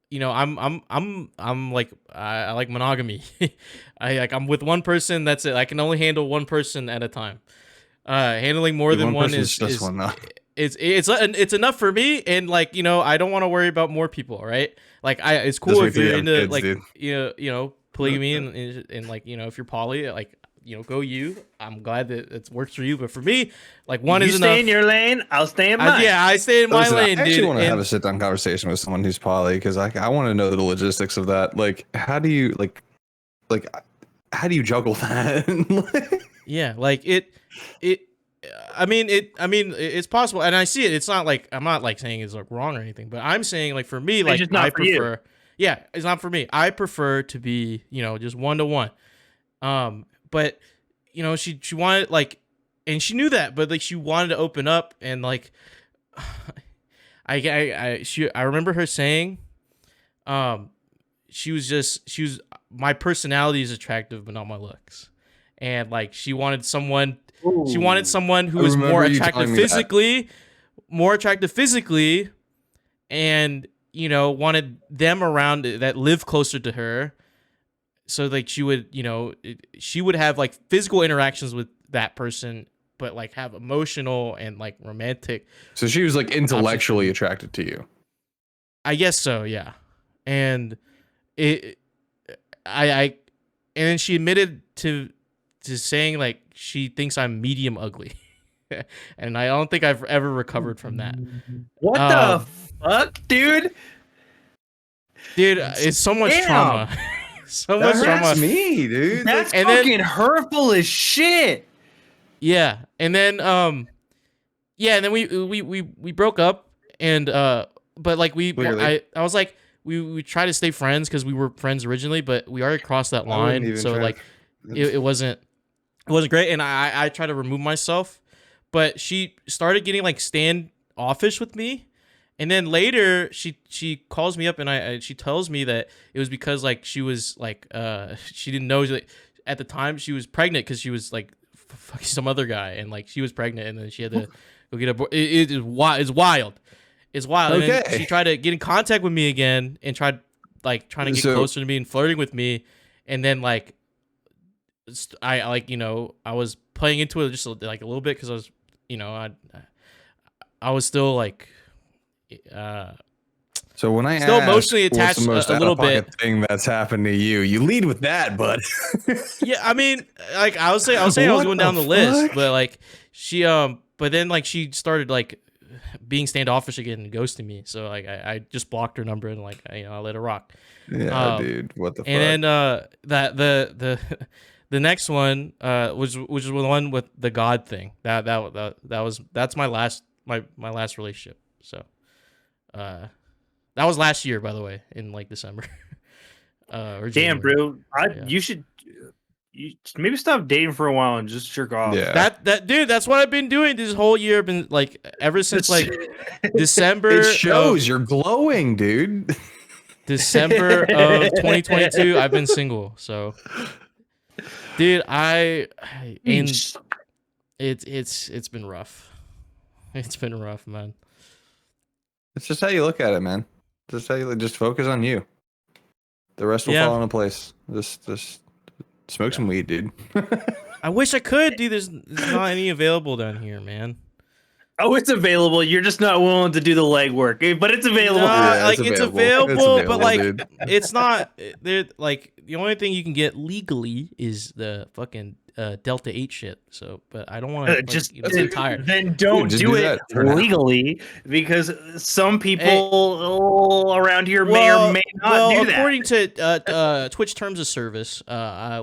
you know, I'm like, I like monogamy. I'm with one person, that's it. I can only handle one person at a time. Handling more Dude, than one person's is just one enough. it's enough for me, and like, you know, I don't want to worry about more people, right? Like, it's cool if wait till you you're have into kids, like dude. you know polygamy, and like, you know, if you're poly, like, you know, go you. I'm glad that it works for you, but for me, like, one You is stay enough. in your lane. I'll stay in mine. Yeah, I stay in my Listen, lane, I actually dude. want to have and- a sit down conversation with someone who's poly, because I want to know the logistics of that. Like, how do you how do you juggle that? Yeah, like I mean, it's possible, and I see it. It's not like, I'm not like saying it's like wrong or anything, but I'm saying like, for me, like, just not I for you. prefer. Yeah, it's not for me. I prefer to be, you know, just 1-to-1. But you know, she wanted like, and she knew that, but like, she wanted to open up, and like, I remember her saying, she was my personality is attractive, but not my looks, and like, she wanted someone who I was more remember you attractive telling me that. physically, and, you know, wanted them around that live closer to her, so like, she would, you know, she would have like physical interactions with that person, but like have emotional and like romantic. So she was like intellectually attracted to you. I guess so, yeah. And and then she admitted to saying like, she thinks I'm medium ugly. And I don't think I've ever recovered from that. What the fuck, dude? Dude, it's so much Damn. trauma. So much That trauma. hurts me, dude. That's And then- fucking hurtful as shit. Yeah. And then yeah, and then we broke up, and but like, Clearly. I was like, we try to stay friends, because we were friends originally, but we already crossed that I wouldn't line, even so try like, to- it wasn't great, and I tried to remove myself, but she started getting like standoffish with me. And then later she calls me up, and she tells me that it was because like, she was like, she didn't know that at the time she was pregnant, because she was like fucking some other guy, and like, she was pregnant, and then she had to go get it is wild. It's wild. And then Okay. she tried to get in contact with me again, and trying to get closer to me and flirting with me, and then like, I like, you know, I was playing into it just like a little bit, because I was, you know, I was still like So when I still ask emotionally what's attached the most a little out-of-pocket bit. thing that's happened to you, you lead with that, bud. Yeah, I mean, like I was saying I was going down the list, but like she but then like she started like being standoffish again and ghosting me. So like I just blocked her number and like I let it rock. Yeah, dude. What the fuck? And then that the next one which was the one with the God thing. That's my last relationship. So that was last year, by the way, in like December. Or Damn, January. bro. Yeah. You should maybe stop dating for a while and just jerk off. Yeah. That dude, that's what I've been doing this whole year. Been like ever since like December. It shows you're glowing, dude. December of 2022. I've been single, so dude, and it's been rough. It's been rough, man. It's just how you look at it, man. Just how you just focus on you. The rest will fall into place. Just smoke some weed, dude. I wish I could, dude. There's not any available down here, man. Oh, it's available. You're just not willing to do the legwork, but it's available. Yeah, it's available, but like dude. it's not. Like the only thing you can get legally is the fucking Delta 8 shit. So, but I don't want to just get tired. Then don't Dude, do it that for now. legally because some people around here may or may not do that. According to Twitch terms of service,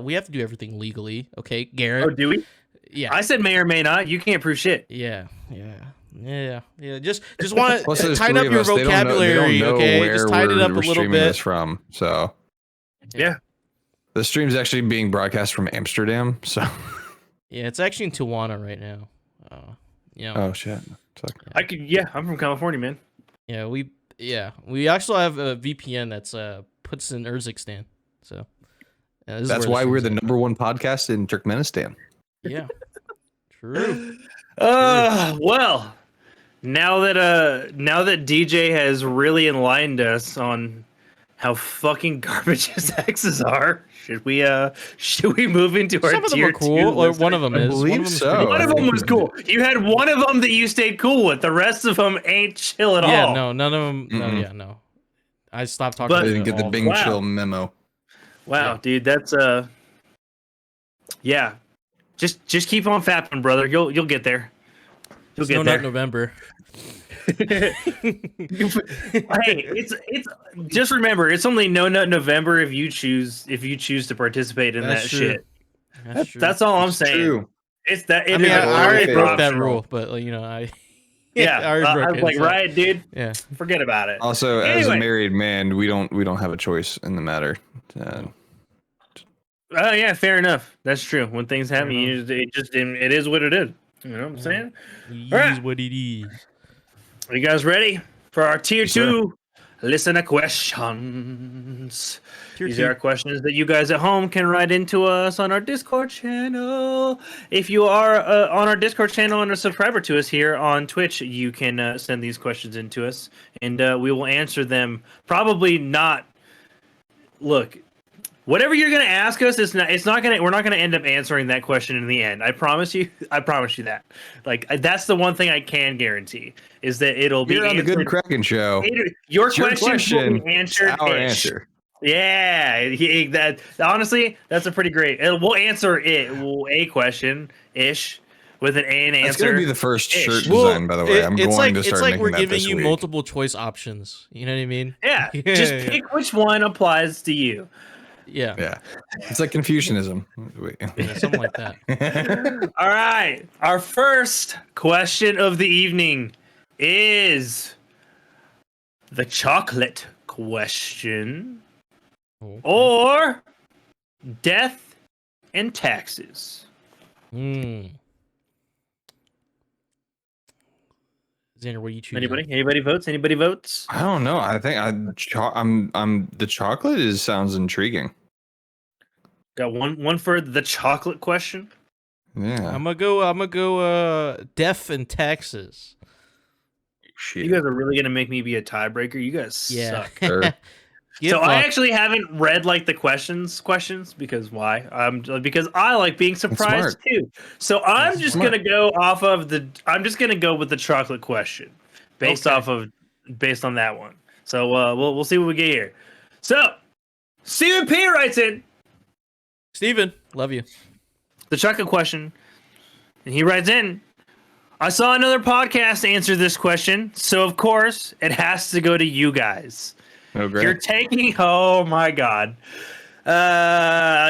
we have to do everything legally. Okay, Garrett. Oh, do we? Yeah, I said may or may not. You can't prove shit. Yeah. Just want to tighten up your They vocabulary, don't know okay? where Just tighten it up a we're little streaming bit. this from. So Yeah. the stream's actually being broadcast from Amsterdam. So Yeah, it's actually in Tijuana right now. oh shit. I'm from California, man. Yeah, we actually have a VPN that's puts in Urzikstan. So That's why we're the #1 podcast in Turkmenistan. Yeah. True. Well, now that DJ has really enlightened us on how fucking garbage his exes are, should we move into our Some of them tier are cool, 2 or list? one of them I is. believe so. One of them was cool. You had one of them that you stayed cool with. The rest of them ain't chill at all. Yeah, no, none of them. No. I stopped talking. I to didn't get the all of Bing them. Chill memo. Wow, Yeah. dude, that's yeah. Just keep on fapping, brother. You'll get there. You'll get there. Not November. Hey, it's just remember, it's only no nut November if you choose to participate in That's that true. shit. That's true. That's all I'm saying. True. It's that. I mean, I already broke that optional. rule, but like, I Yeah, I already I broke was it, like, so- right, dude. Yeah. Forget about it. Also, as a Anyway. married man, we don't have a choice in the matter. Oh yeah, fair enough. That's true. When things happen, it is what it is. You know what I'm saying? It All right. is what it is. Are you guys ready for our tier Yes, sir. 2 listener questions? Tier These two. are questions that you guys at home can write into us on our Discord channel. If you are on our Discord channel and a subscriber to us here on Twitch, you can send these questions in to us, and we will answer them. Probably not. Look, whatever you're gonna ask us, we're not gonna end up answering that question in the end. I promise you that. Like, that's the one thing I can guarantee is that it'll be You're on the answered. Good Kraken show. Your It's your question will be question. answered. Our ish. answer. Yeah, that honestly, that's a pretty great. We'll answer a question ish with an answer. It's gonna be the first shirt Well, design, by the way. I'm going to start making we're that giving this you week. multiple choice options. You know what I mean? Yeah, Yeah, just yeah. pick which one applies to you. Yeah. Yeah, it's like Confucianism. Wait. Yeah, something like that. All right, our first question of the evening is the chocolate question Okay. or death and taxes. Mm. Xander, what do you choose? Anybody votes? Anybody votes? I don't know. I think I'm the chocolate sounds intriguing. Got one for the chocolate question. Yeah. I'm gonna go death and taxes. Shit. You guys are really gonna make me be a tiebreaker. You guys suck. Sure. Get So I fucked. actually haven't read like the questions because why? Because I like being surprised too. So I'm That's just smart. gonna go off of I'm just gonna go with the chocolate question, based Okay. off of based on that one. So we'll see what we get here. So Stephen P writes in Steven, love you. the chocolate question, and he writes in, I saw another podcast answer this question, so of course it has to go to you guys. Oh, great. You're taking, oh my god,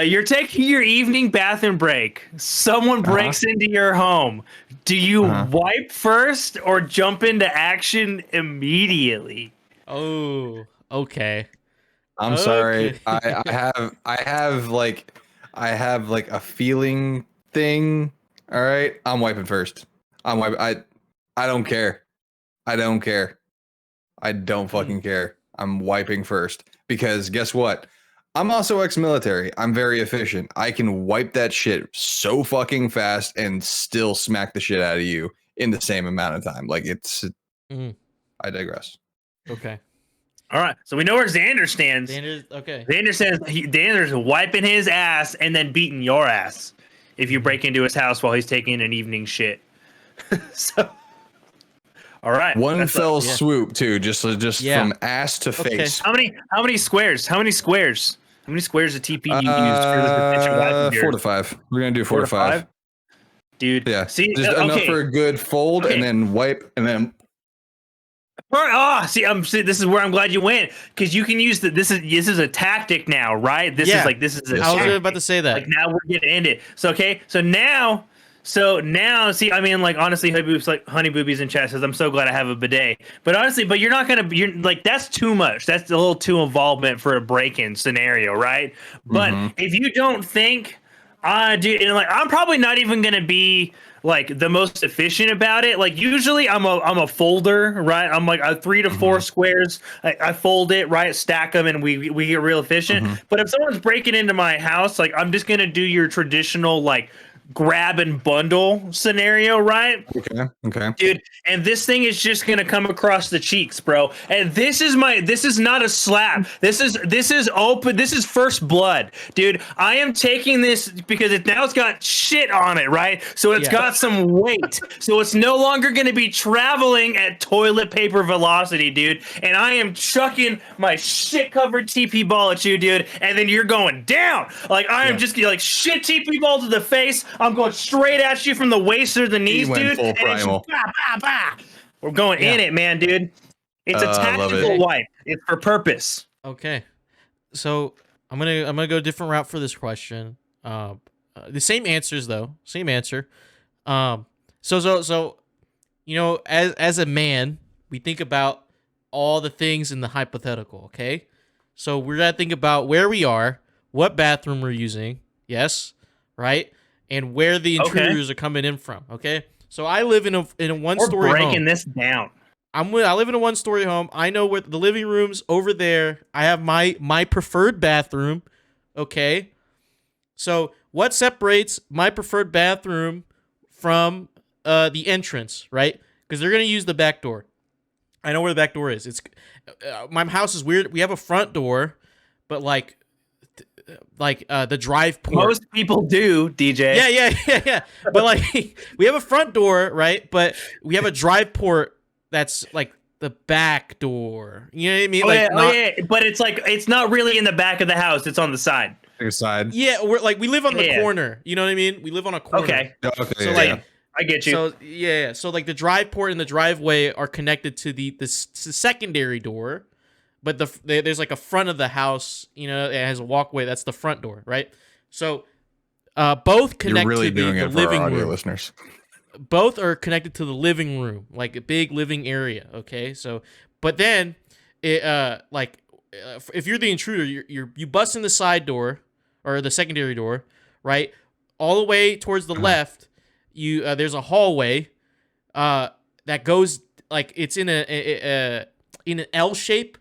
you're taking your evening bathroom break. Someone breaks into your home. Do you wipe first or jump into action immediately? Oh, okay. I'm sorry. I have like a feeling thing. All right. I'm wiping first. I don't care. I don't care. I don't fucking care. I'm wiping first because guess what? I'm also ex-military. I'm very efficient. I can wipe that shit so fucking fast and still smack the shit out of you in the same amount of time. Like it's I digress. Okay. All right. So we know where Xander stands. Okay. Xander says Xander's wiping his ass and then beating your ass if you break into his house while he's taking an evening shit. So, all right. One fell swoop too, just from ass to face. How many squares? How many squares of TP do you use for this efficient wiping? 4 to 5. We're gonna do 4 to 5. Dude. Yeah. See, just enough for a good fold and then wipe and then. See, this is where I'm glad you went because you can use this is a tactic now, right? This is a I was tactic. about to say that. Like now we're gonna end it. So now, see, I mean, like honestly, Honey Boobies in chat says, I'm so glad I have a bidet. But honestly, you're like that's too much. That's a little too involvement for a break-in scenario, right? But if you don't think, I'm probably not even gonna be like the most efficient about it. Like usually I'm a folder, right? I'm like a 3 to 4 squares. I fold it, right? Stack them, and we get real efficient. But if someone's breaking into my house, like I'm just gonna do your traditional like grab and bundle scenario, right? Okay. Dude, and this thing is just gonna come across the cheeks, bro. And this is not a slap. This is open. This is first blood, dude. I am taking this because it's got shit on it, right? So it's got some weight. So it's no longer gonna be traveling at toilet paper velocity, dude. And I am chucking my shit covered TP ball at you, dude. And then you're going down. Like I am just like shit TP ball to the face. I'm going straight at you from the waist or the knees, dude. Full primal. We're going in it, man, dude. It's a tactical wipe. It's for purpose. Okay. So I'm gonna go a different route for this question. The same answers though. Same answer. So you know, as a man, we think about all the things in the hypothetical, okay? So we're gonna think about where we are, what bathroom we're using, yes, right? And where the intruders are coming in from. Okay, so I live in a one-story home. We're breaking this down. I live in a one-story home. I know where the living room's over there. I have my preferred bathroom. Okay, so what separates my preferred bathroom from the entrance, right? Because they're gonna use the back door. I know where the back door is. It's my house is weird. We have a front door, but like the drive port. Most people do, DJ. Yeah. But like we have a front door, right? But we have a drive port that's like the back door. You know what I mean? But it's not really in the back of the house. It's on the side. Your side. Yeah, we live on the corner. You know what I mean? We live on a corner. Okay. So I get you. So so like the drive port and the driveway are connected to the secondary door. But there's like a front of the house, you know, it has a walkway. That's the front door, right? So both connect to the living room. Listeners. Both are connected to the living room, like a big living area. Okay, so but then it if you're the intruder, you bust in the side door or the secondary door, right? All the way towards the left, there's a hallway that goes like it's in an L shape.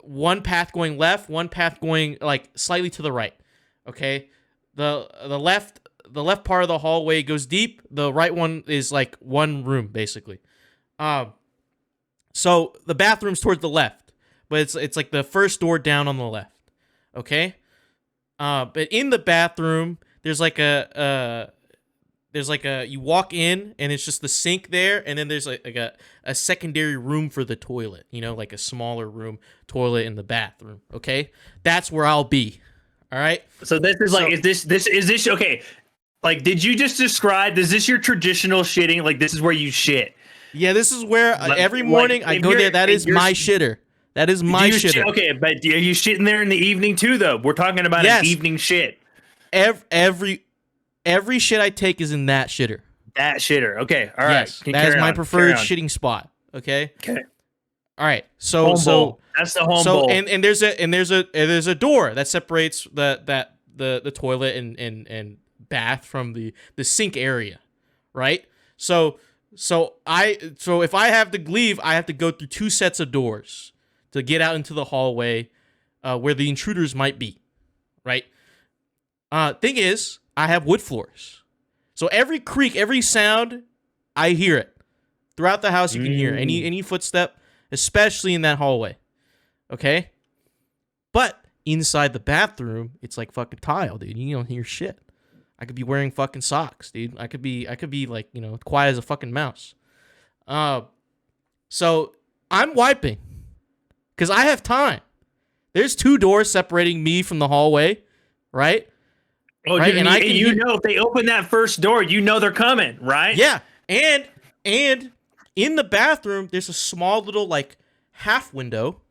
One path going left, one path going like slightly to the right. Okay, the left part of the hallway goes deep. The right one is like one room basically. So the bathroom's towards the left, but it's like the first door down on the left. Okay, but in the bathroom there's like there's you walk in and it's just the sink there, and then there's like a secondary room for the toilet, you know, like a smaller room, toilet in the bathroom. Okay, that's where I'll be. All right. So this is like, is this okay? Like, did you just describe? Is this your traditional shitting? Like, this is where you shit? Yeah, this is where every morning I go there. That is my shitter. That is my shitter. Okay, but are you shitting there in the evening too, though? We're talking about an evening shit. Every shit I take is in that shitter. That shitter. Okay, all right. Yes, that is my preferred shitting spot. Okay. Okay. All right. So that's the home bowl. And there's a door that separates the toilet and bath from the sink area, right? So if I have to leave, I have to go through 2 sets of doors to get out into the hallway where the intruders might be, right? Thing is, I have wood floors, so every creak, every sound, I hear it throughout the house. You can hear any footstep, especially in that hallway. Okay, but inside the bathroom, it's like fucking tile, dude. You don't hear shit. I could be wearing fucking socks, dude. I could be like, you know, quiet as a fucking mouse. So I'm wiping because I have time. There's 2 doors separating me from the hallway, right? Oh, right? And you know, if they open that first door, you know they're coming, right? Yeah, and in the bathroom, there's a small little like half window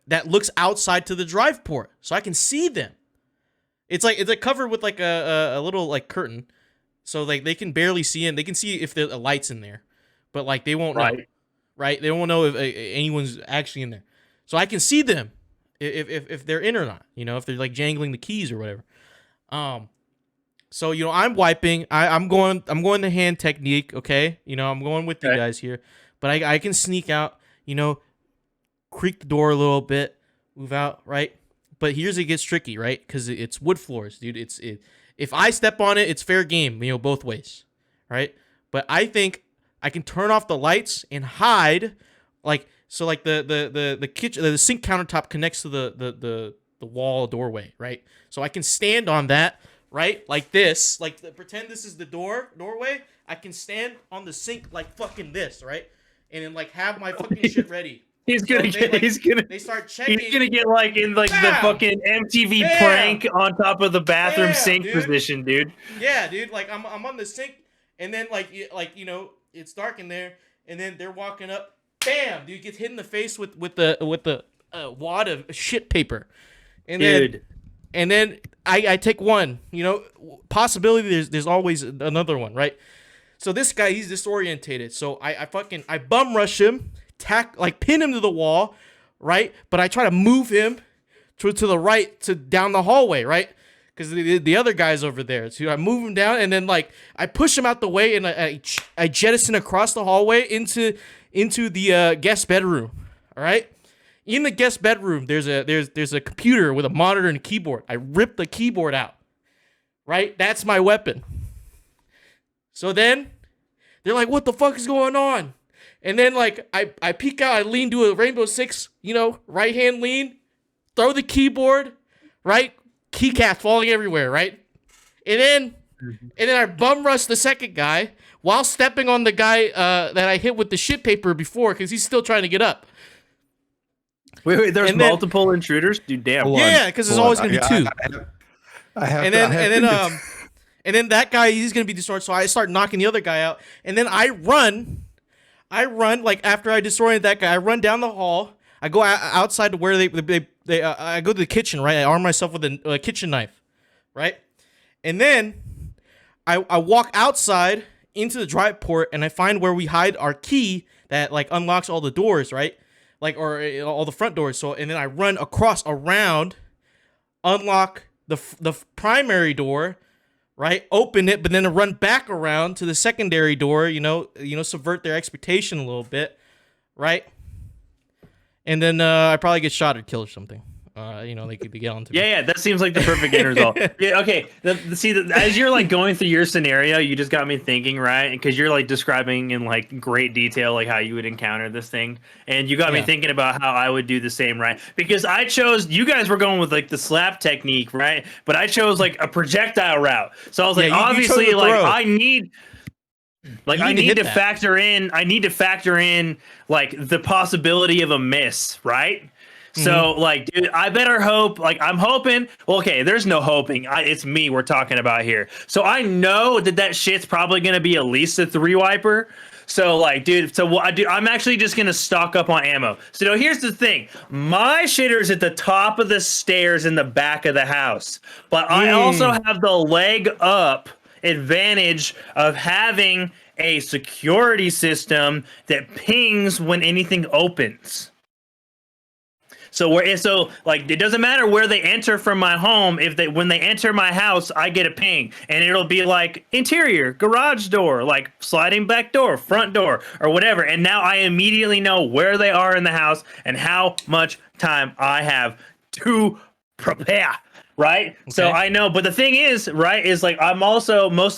that looks outside to the drive port, so I can see them. It's like covered with like a little like curtain, so like they can barely see in. They can see if the light's in there, but like they won't know, right? They won't know if anyone's actually in there. So I can see them if they're in or not. You know, if they're like jangling the keys or whatever. So you know, I'm wiping. I'm going the hand technique. Okay, you know, I'm going with you guys here, but I can sneak out. You know, creak the door a little bit, move out, right? But here's it gets tricky, right? Because it's wood floors, dude. If I step on it, it's fair game, you know, both ways, right? But I think I can turn off the lights and hide, like so, like the kitchen, the sink countertop connects to the wall doorway, right? So I can stand on that, right, like this, pretend this is the doorway. I can stand on the sink like fucking this, right, and then like have my fucking shit ready. They start checking. He's gonna get like in like the fucking MTV prank on top of the bathroom sink position, dude. Yeah, dude. Like I'm on the sink, and then like you know, it's dark in there, and then they're walking up. Bam, dude, gets hit in the face with the wad of shit paper, and then I take one. You know, possibility there's always another one, right? So this guy, he's disorientated. So I bum rush him. Pin him to the wall, right? But I try to move him to the right, to down the hallway, right? Because the other guy's over there. So I move him down, and then like I push him out the way, and I jettison across the hallway into the guest bedroom. All right. In the guest bedroom, there's a computer with a monitor and a keyboard. I rip the keyboard out. Right? That's my weapon. So then they're like, "What the fuck is going on?" And then, like, I peek out, I lean to a Rainbow Six, you know, right hand lean, throw the keyboard, right? Keycaps falling everywhere, right? And then I bum rush the second guy while stepping on the guy that I hit with the shit paper before, because he's still trying to get up. Wait, there's multiple intruders? Dude, damn. Yeah, because there's always going to be 2. And then that guy, he's going to be destroyed, so I start knocking the other guy out, and then I run, like, after I disorient that guy, I run down the hall. I go outside to where I go to the kitchen, right? I arm myself with a kitchen knife, right? And then I walk outside into the drive port, and I find where we hide our key that, like, unlocks all the doors, right? Like, or all the front doors. So, and then I run around, unlock the primary door, right? Open it, but then I run back around to the secondary door, you know, subvert their expectation a little bit, right? And then I probably get shot or killed or something. they could get onto. Yeah, that seems like the perfect end result. Yeah, okay. As you're like going through your scenario, you just got me thinking, right? Because you're like describing in like great detail like how you would encounter this thing, and you got me thinking about how I would do the same, right? Because I chose, you guys were going with like the slap technique, right? But I chose like a projectile route. So I was like, obviously, like I need to factor in like the possibility of a miss, right? So, like, dude, I better hope, like, I'm hoping, well, okay, there's no hoping. It's me we're talking about here. So I know that shit's probably going to be at least a 3-wiper. So, like, dude, I'm actually just going to stock up on ammo. So, no, here's the thing. My shitter's at the top of the stairs in the back of the house. But I also have the leg up advantage of having a security system that pings when anything opens. So like it doesn't matter where they enter from my home. When they enter my house, I get a ping, and it'll be like interior, garage door, like sliding back door, front door, or whatever. And now I immediately know where they are in the house and how much time I have to prepare. Right. Okay. So I know, but the thing is, right, is like I'm also I'm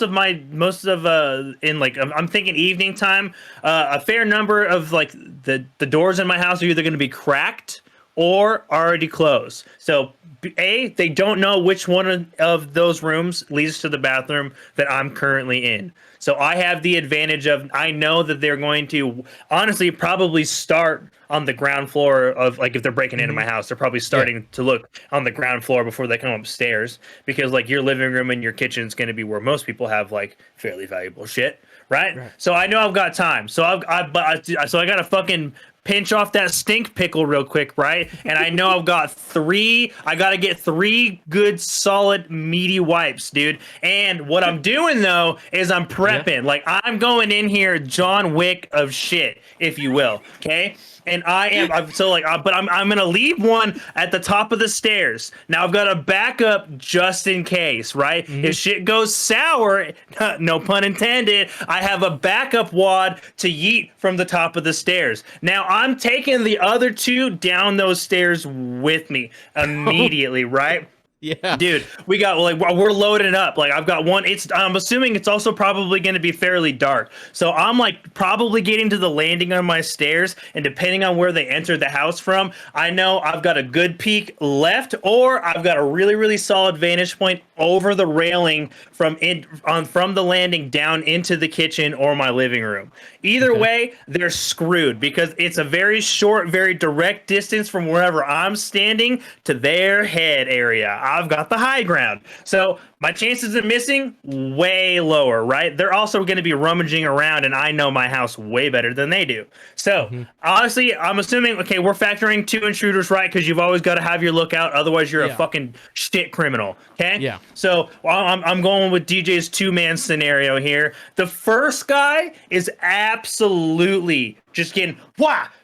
thinking evening time. A fair number of like the doors in my house are either going to be cracked or already closed. So they don't know which one of those rooms leads to the bathroom that I'm currently in. So I have the advantage of, I know that they're going to honestly probably start on the ground floor of, like, if they're breaking into my house, they're probably starting to look on the ground floor before they come upstairs, because like your living room and your kitchen is going to be where most people have like fairly valuable shit. Right. So I know I've got time. So I got to fucking pinch off that stink pickle real quick, right? And I know I've got I got to get 3 good, solid, meaty wipes, dude. And what I'm doing, though, is I'm prepping. Like, I'm going in here John Wick of shit, if you will, okay? And I'm going to leave one at the top of the stairs. Now I've got a backup just in case, right? If shit goes sour, no pun intended, I have a backup wad to yeet from the top of the stairs. Now I'm taking the other 2 down those stairs with me immediately, right? Yeah, dude, we got like we're loading up. Like I've got one. I'm assuming it's also probably going to be fairly dark. So I'm like probably getting to the landing on my stairs, and depending on where they enter the house from, I know I've got a good peek left, or I've got a really, really solid vantage point over the railing from the landing down into the kitchen or my living room. Either way, they're screwed, because it's a very short, very direct distance from wherever I'm standing to their head area. I've got the high ground. So my chances of missing, way lower, right? They're also going to be rummaging around, and I know my house way better than they do. So honestly, I'm assuming, okay, we're factoring 2 intruders, right? Because you've always got to have your lookout. Otherwise, you're a fucking shit criminal. Okay? Yeah. So I'm going with DJ's 2-man scenario here. The first guy is absolutely just getting,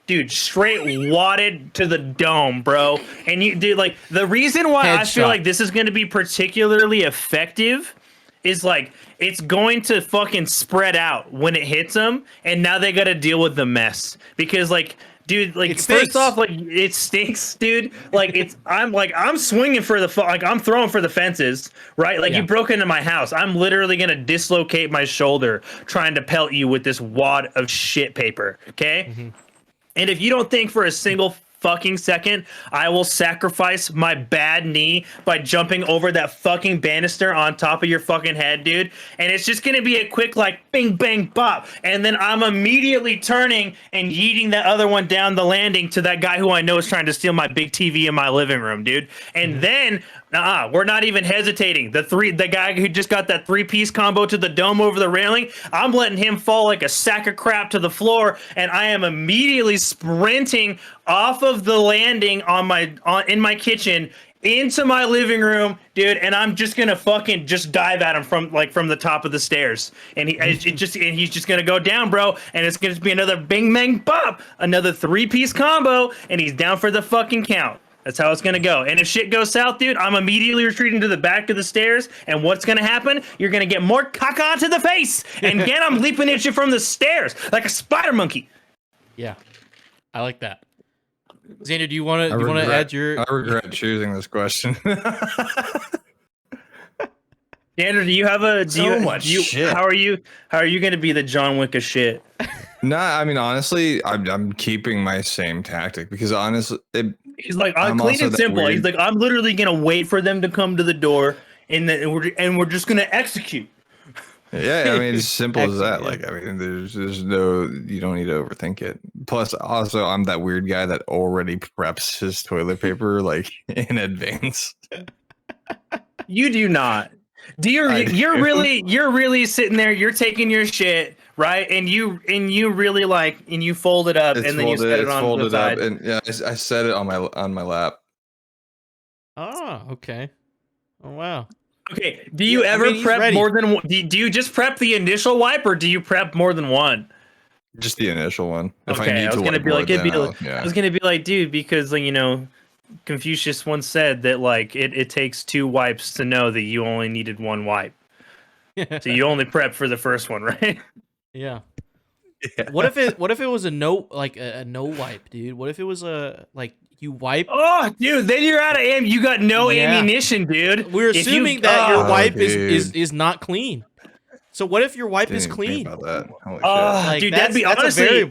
dude, straight wadded to the dome, bro. And you, dude, like, the reason why I feel like this is going to be particularly effective is like it's going to fucking spread out when it hits them, and now they got to deal with the mess, because like, dude, like, first off, like, it stinks, dude. Like, I'm swinging for I'm throwing for the fences, right? Like, you broke into my house. I'm literally gonna dislocate my shoulder trying to pelt you with this wad of shit paper, okay? And if you don't think for a single fucking second I will sacrifice my bad knee by jumping over that fucking banister on top of your fucking head, dude, and it's just gonna be a quick like bing bang bop, and then I'm immediately turning and yeeting that other one down the landing to that guy who I know is trying to steal my big TV in my living room, dude. And then we're not even hesitating. The guy who just got that 3-piece combo to the dome over the railing, I'm letting him fall like a sack of crap to the floor, and I am immediately sprinting off of the landing in my kitchen into my living room, dude, and I'm just gonna fucking just dive at him from the top of the stairs, and he's just gonna go down, bro, and it's gonna be another bing bang bop, another 3-piece combo, and he's down for the fucking count. That's how it's going to go. And if shit goes south, dude, I'm immediately retreating to the back of the stairs. And what's going to happen? You're going to get more caca to the face. And again, I'm leaping at you from the stairs like a spider monkey. Yeah. I like that. Xander, do you want to add your? I regret choosing this question. Xander, do you have a shit. How are you going to be the John Wick of shit? No, I mean honestly, I'm keeping my same tactic because honestly, he's like, I'm clean and simple. He's like, I'm literally gonna wait for them to come to the door, and we're just gonna execute. Yeah, I mean, as simple as that. Like, I mean, there's no, you don't need to overthink it. Plus, also, I'm that weird guy that already preps his toilet paper like in advance. You do not. You're really sitting there. You're taking your shit, right? And you really and you fold it up, and then you set it on the side. And yeah, I set it on my lap. Oh, okay. Oh wow. Okay. Do you ever prep more than one? Do you just prep the initial wipe, or do you prep more than one? Just the initial one. Okay, I was gonna be like, I was gonna be like, dude, because like, you know, Confucius once said that like it takes 2 wipes to know that you only needed 1 wipe. So you only prep for the first one, right? Yeah. What if it was a no wipe, dude? What if it was a like you wipe? Oh, dude, then you're out of ammo. You got no ammunition, dude. We're assuming that your wipe is not clean. So what if your wipe is clean? About that. Holy shit. Dude, that'd be honestly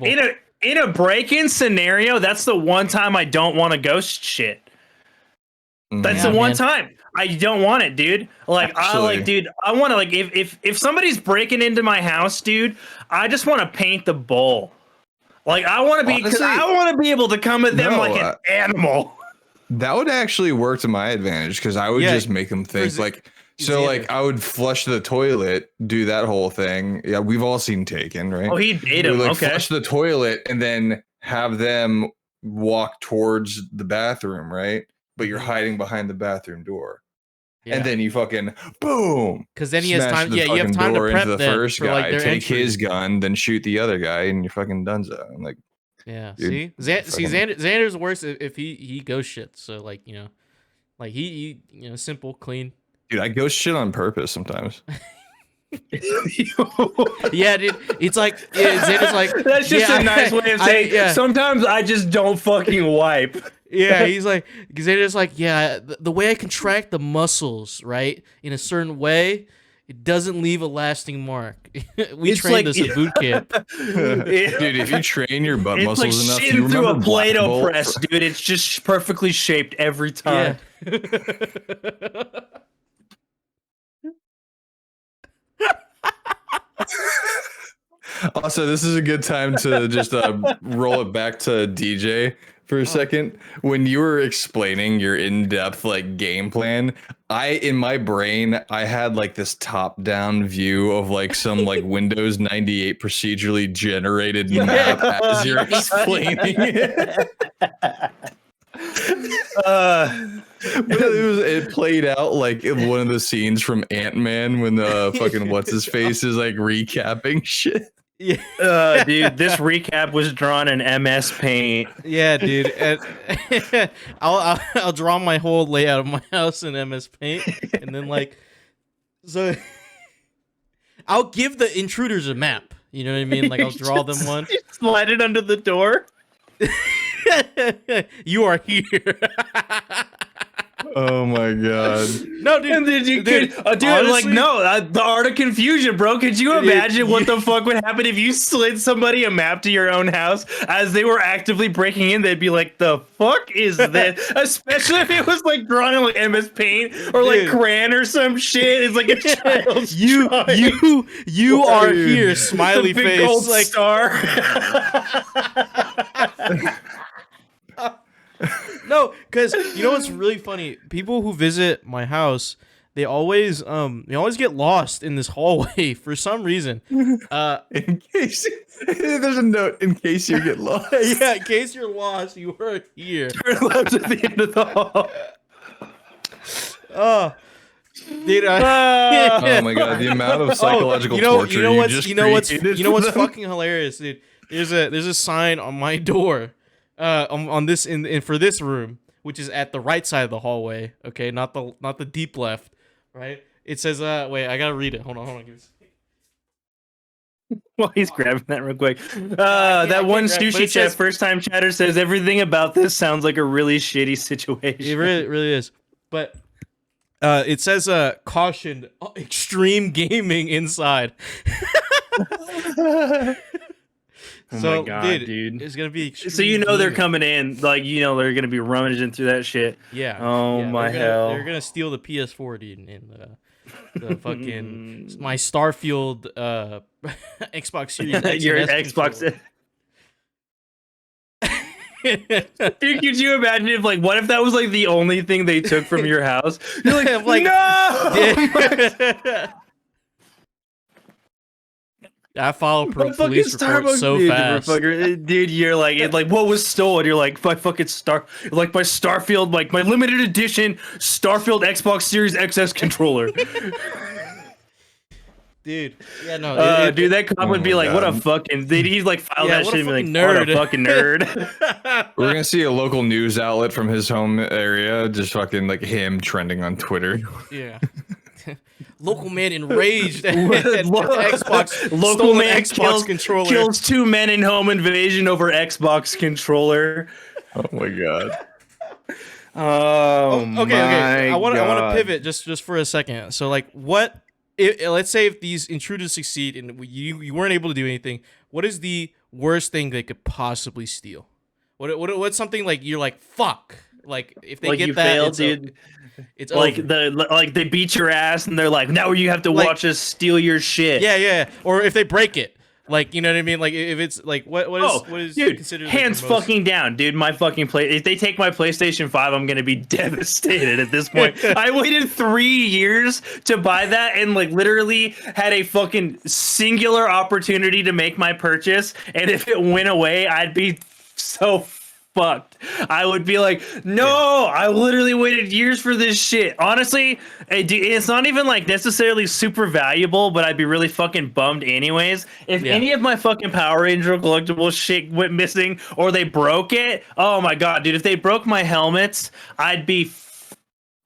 in a break-in scenario. That's the one time I don't want to ghost shit. That's the one time I don't want it, dude. Like, dude, I want to like if somebody's breaking into my house, dude, I just want to paint the bowl. Like, I want to be, because I want to be able to come at them like an animal. That would actually work to my advantage because I would just make them think like. So like I would flush the toilet, do that whole thing. Yeah, we've all seen Taken, right? Oh, he ate him. Like, okay. Flush the toilet and then have them walk towards the bathroom, right? But you're hiding behind the bathroom door. Yeah. And then you fucking boom. Because then he has time. Yeah, you have time to prep the them first for, guy, like, their take entry. his gun, then shoot the other guy, and you're fucking donezo. I'm like, yeah. Dude, Xander's worse if he goes shit. So like, you know, like he you know, simple, clean. Dude, I ghost shit on purpose sometimes. Yeah, dude. It's like Xander's like, that's just a nice way of saying. Sometimes I just don't fucking wipe. Yeah, he's like, Xander's like, yeah, the way I contract the muscles, right, in a certain way, it doesn't leave a lasting mark. We trained this at boot camp. Dude, if you train your butt muscles enough, you through a Play-Doh press, dude. It's just perfectly shaped every time. Yeah. Also, this is a good time to just roll it back to DJ for a second. When you were explaining your in-depth like game plan, in my brain I had like this top-down view of like some like Windows 98 procedurally generated map as you're explaining it. It played out like in one of the scenes from Ant-Man when the fucking what's his face is like recapping shit. Yeah, dude, this recap was drawn in MS Paint. Yeah, dude. And I'll draw my whole layout of my house in MS Paint, and then like, so I'll give the intruders a map. You know what I mean? Like I'll draw them one. Slide it under the door. You are here. Oh my god! No, dude. And then dude, honestly, like no, the art of confusion, bro. Could you imagine what the fuck would happen if you slid somebody a map to your own house as they were actively breaking in? They'd be like, "The fuck is this?" Especially if it was like drawn in like MS Paint or like Crayon or some shit. It's like a child's you are here, smiley big face, gold like star. No, because you know what's really funny? People who visit my house, they always get lost in this hallway for some reason. In case there's a note, in case you get lost. Yeah, in case you're lost, you are here. Turn left at the end of the hall. Oh, dude, oh my god, the amount of psychological torture you know what's fucking hilarious, dude. There's a sign on my door. On this in for this room, which is at the right side of the hallway, okay, not the deep left, right? It says, wait, I gotta read it. Hold on, give me a second. While he's grabbing that real quick. I That one can't grab- but sushi it says- chat first time chatter says everything about this sounds like a really shitty situation. It really is. But it says caution, extreme gaming inside. Oh So, my god, dude. it's gonna be extreme So you know they're gaming. coming in, like they're gonna be rummaging through that shit. Yeah. Oh yeah, my they're hell. They're gonna steal the PS4, dude, and the fucking my Starfield Xbox Series X. Your and S Xbox. controller. Dude, could you imagine if what if that was the only thing they took from your house? You're like, I'm like, no. I follow My police fucking reports so dude, fast. Dude, you're like what was stolen? You're like my fucking my Starfield, my limited edition Starfield Xbox Series XS controller. Dude, yeah, no, Dude, that cop would be my like, "What a God. fucking!" He'd file Yeah, that what a shit and be like, fucking "What a nerd." fucking nerd." We're gonna see a local news outlet from his home area, just fucking him trending on Twitter. yeah. Local man enraged at Xbox. Local stolen man Xbox controller. kills 2 men in home invasion over Xbox controller. Oh my god. Oh, Okay. I want to God. pivot just for a second. So what? Let's say if these intruders succeed and you weren't able to do anything, what is the worst thing they could possibly steal? What's something you're like fuck? If they get you that, failed, dude. It's Like over. they beat your ass and they're like, now you have to watch us steal your shit. Yeah. Or if they break it, you know what I mean? If it's what is dude, considered hands the most... fucking down, dude. My fucking if they take my PlayStation 5, I'm gonna be devastated at this point. I waited 3 years to buy that and literally had a fucking singular opportunity to make my purchase, and if it went away, I'd be so fucked. I would be like, no, I literally waited years for this shit. Honestly, it's not even necessarily super valuable, but I'd be really fucking bummed anyways. If any of my fucking Power Ranger collectible shit went missing or they broke it, oh my god, dude, if they broke my helmets, I'd be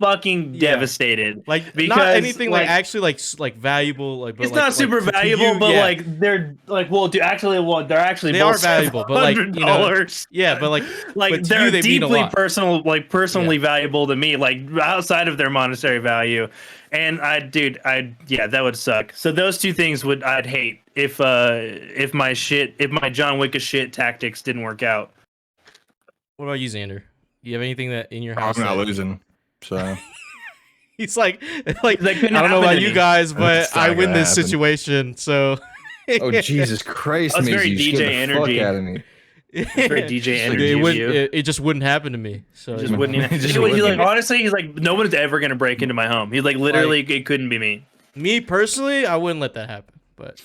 fucking devastated. Because not anything actually valuable. But it's not super valuable, but they're they're actually they both are valuable, but $100. Yeah, but but they're deeply personal, personally valuable to me, outside of their monetary value. And that would suck. So those two things I'd hate if my John Wick shit tactics didn't work out. What about you, Xander? Do you have anything that in your house? I'm not losing. So he's like I don't couldn't know about happen to you me. guys, but It's not I win gonna this happen. situation. So oh Jesus Christ, That's very Maisie, you DJ scared the energy. fuck out of me. Very DJ energy it, of would, you. it just wouldn't happen to me. So Just wouldn't even. Just He's wouldn't. honestly, he's no one's ever gonna break into my home. He's literally, it couldn't be me. me personally, I wouldn't let that happen. But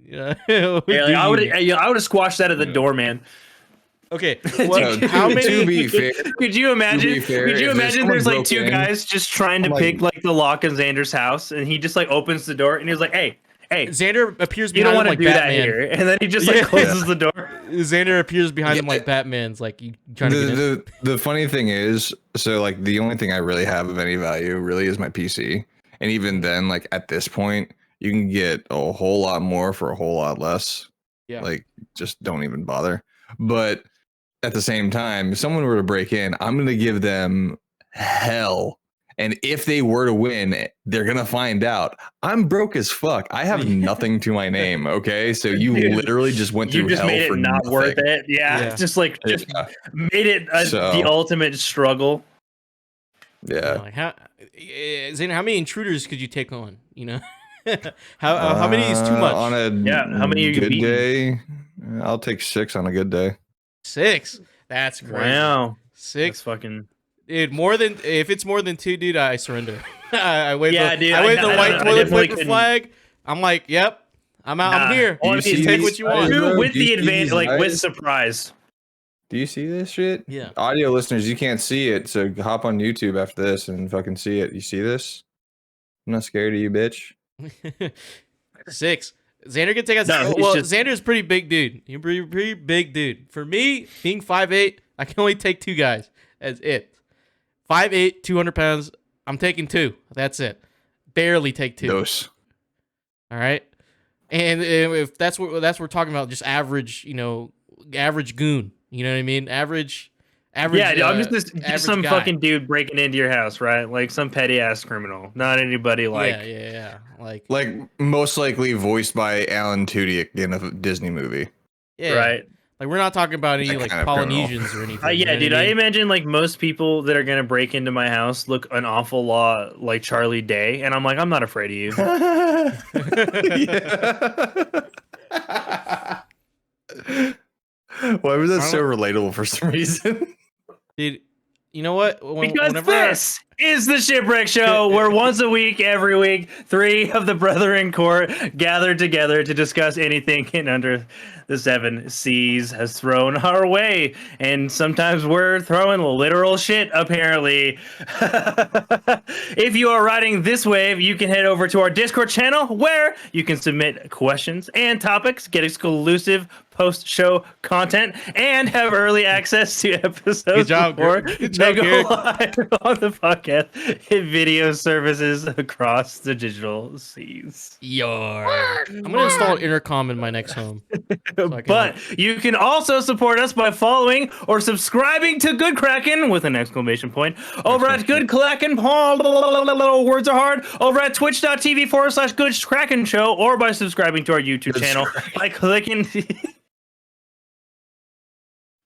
yeah, I would have squashed that at the door, man. Okay, So, how to many? be fair, Could you imagine? be fair, Could you if there's imagine? There's someone two broke in, guys just trying to I'm pick the lock in Xander's house, and he just opens the door and he's like, "Hey, Xander appears you don't behind want him to do Batman. that here," and then he just Yeah. closes the door. Xander appears behind him like Batman's you trying to get in. the funny thing is, so the only thing I really have of any value really is my PC, and even then, at this point, you can get a whole lot more for a whole lot less. Yeah. Just don't even bother. But at the same time, if someone were to break in, I'm gonna give them hell. And if they were to win, they're gonna find out I'm broke as fuck. I have nothing to my name. Okay, so you Dude, literally just went through You just hell made it for not nothing. worth it. Yeah, Yeah. just Yeah. made it the ultimate struggle. Yeah. How, Xander, how many intruders could you take on? How many is too much? On a how many are you good beating? day? I'll take 6 on a good day. 6. That's great. Wow, 6. that's fucking. Dude, if it's more than 2, dude, I surrender. I wave Yeah, the, dude, I wave I the don't- white I toilet definitely paper couldn't. flag. I'm like, yep, I'm out. I'm Nah. here. All You I see need is take these what you guys, want. bro? with Do you the see advantage, these with guys? surprise. Do you see this shit? Yeah. Audio listeners, you can't see it, so hop on YouTube after this and fucking see it. You see this? I'm not scared of you, bitch. 6. Xander can take us. No, he's Well, just- Xander's pretty big dude. He's pretty big dude. For me, being 5'8", I can only take 2 guys. That's it. 5'8", 200 pounds. I'm taking 2. That's it. Barely take 2. Dose. All right. And if that's what we're talking about, just average, average goon. You know what I mean? Average. Yeah, dude, I'm just average some guy. fucking dude breaking into your house, right? Like some petty ass criminal, not anybody like. Yeah. Like most likely voiced by Alan Tudyk in a Disney movie. Yeah. Right. Like we're not talking about any That like kind of criminal. Polynesians or anything. Yeah, you know dude. what I I mean? imagine like most people that are gonna break into my house look an awful lot like Charlie Day, and I'm like, I'm not afraid of you. Why was that so relatable for some reason? Dude, you know what? Because this is the Shipwreck Show, where once a week, every week, 3 of the Brethren in Court gather together to discuss anything in under the 7 seas has thrown our way. And sometimes we're throwing literal shit, apparently. If you are riding this wave, you can head over to our Discord channel, where you can submit questions and topics, get exclusive post-show content, and have early access to episodes Good job, before good they job, go Garrett. live on the podcast in video services across the digital seas. I'm gonna install an intercom in my next home. But you can also support us by following or subscribing to Good Kraken with an exclamation point over at Good Kraken. Words are hard. Over at twitch.tv/Good Kraken Show, or by subscribing to our YouTube channel by clicking.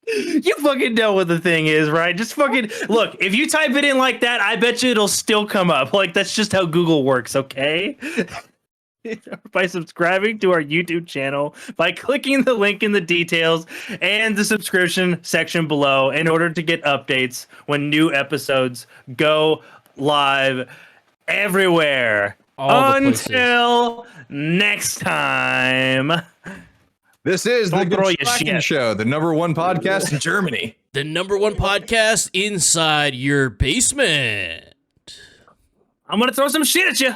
You fucking know what the thing is, right? Just fucking look. If you type it in like that, I bet you it'll still come up. Like, that's just how Google works, okay? By subscribing to our YouTube channel, by clicking the link in the details and the subscription section below in order to get updates when new episodes go live everywhere. Until next time. This is the Don't throw Good your Kraken shit. Show, the #1 podcast in Germany. The #1 podcast inside your basement. I'm gonna throw some shit at you.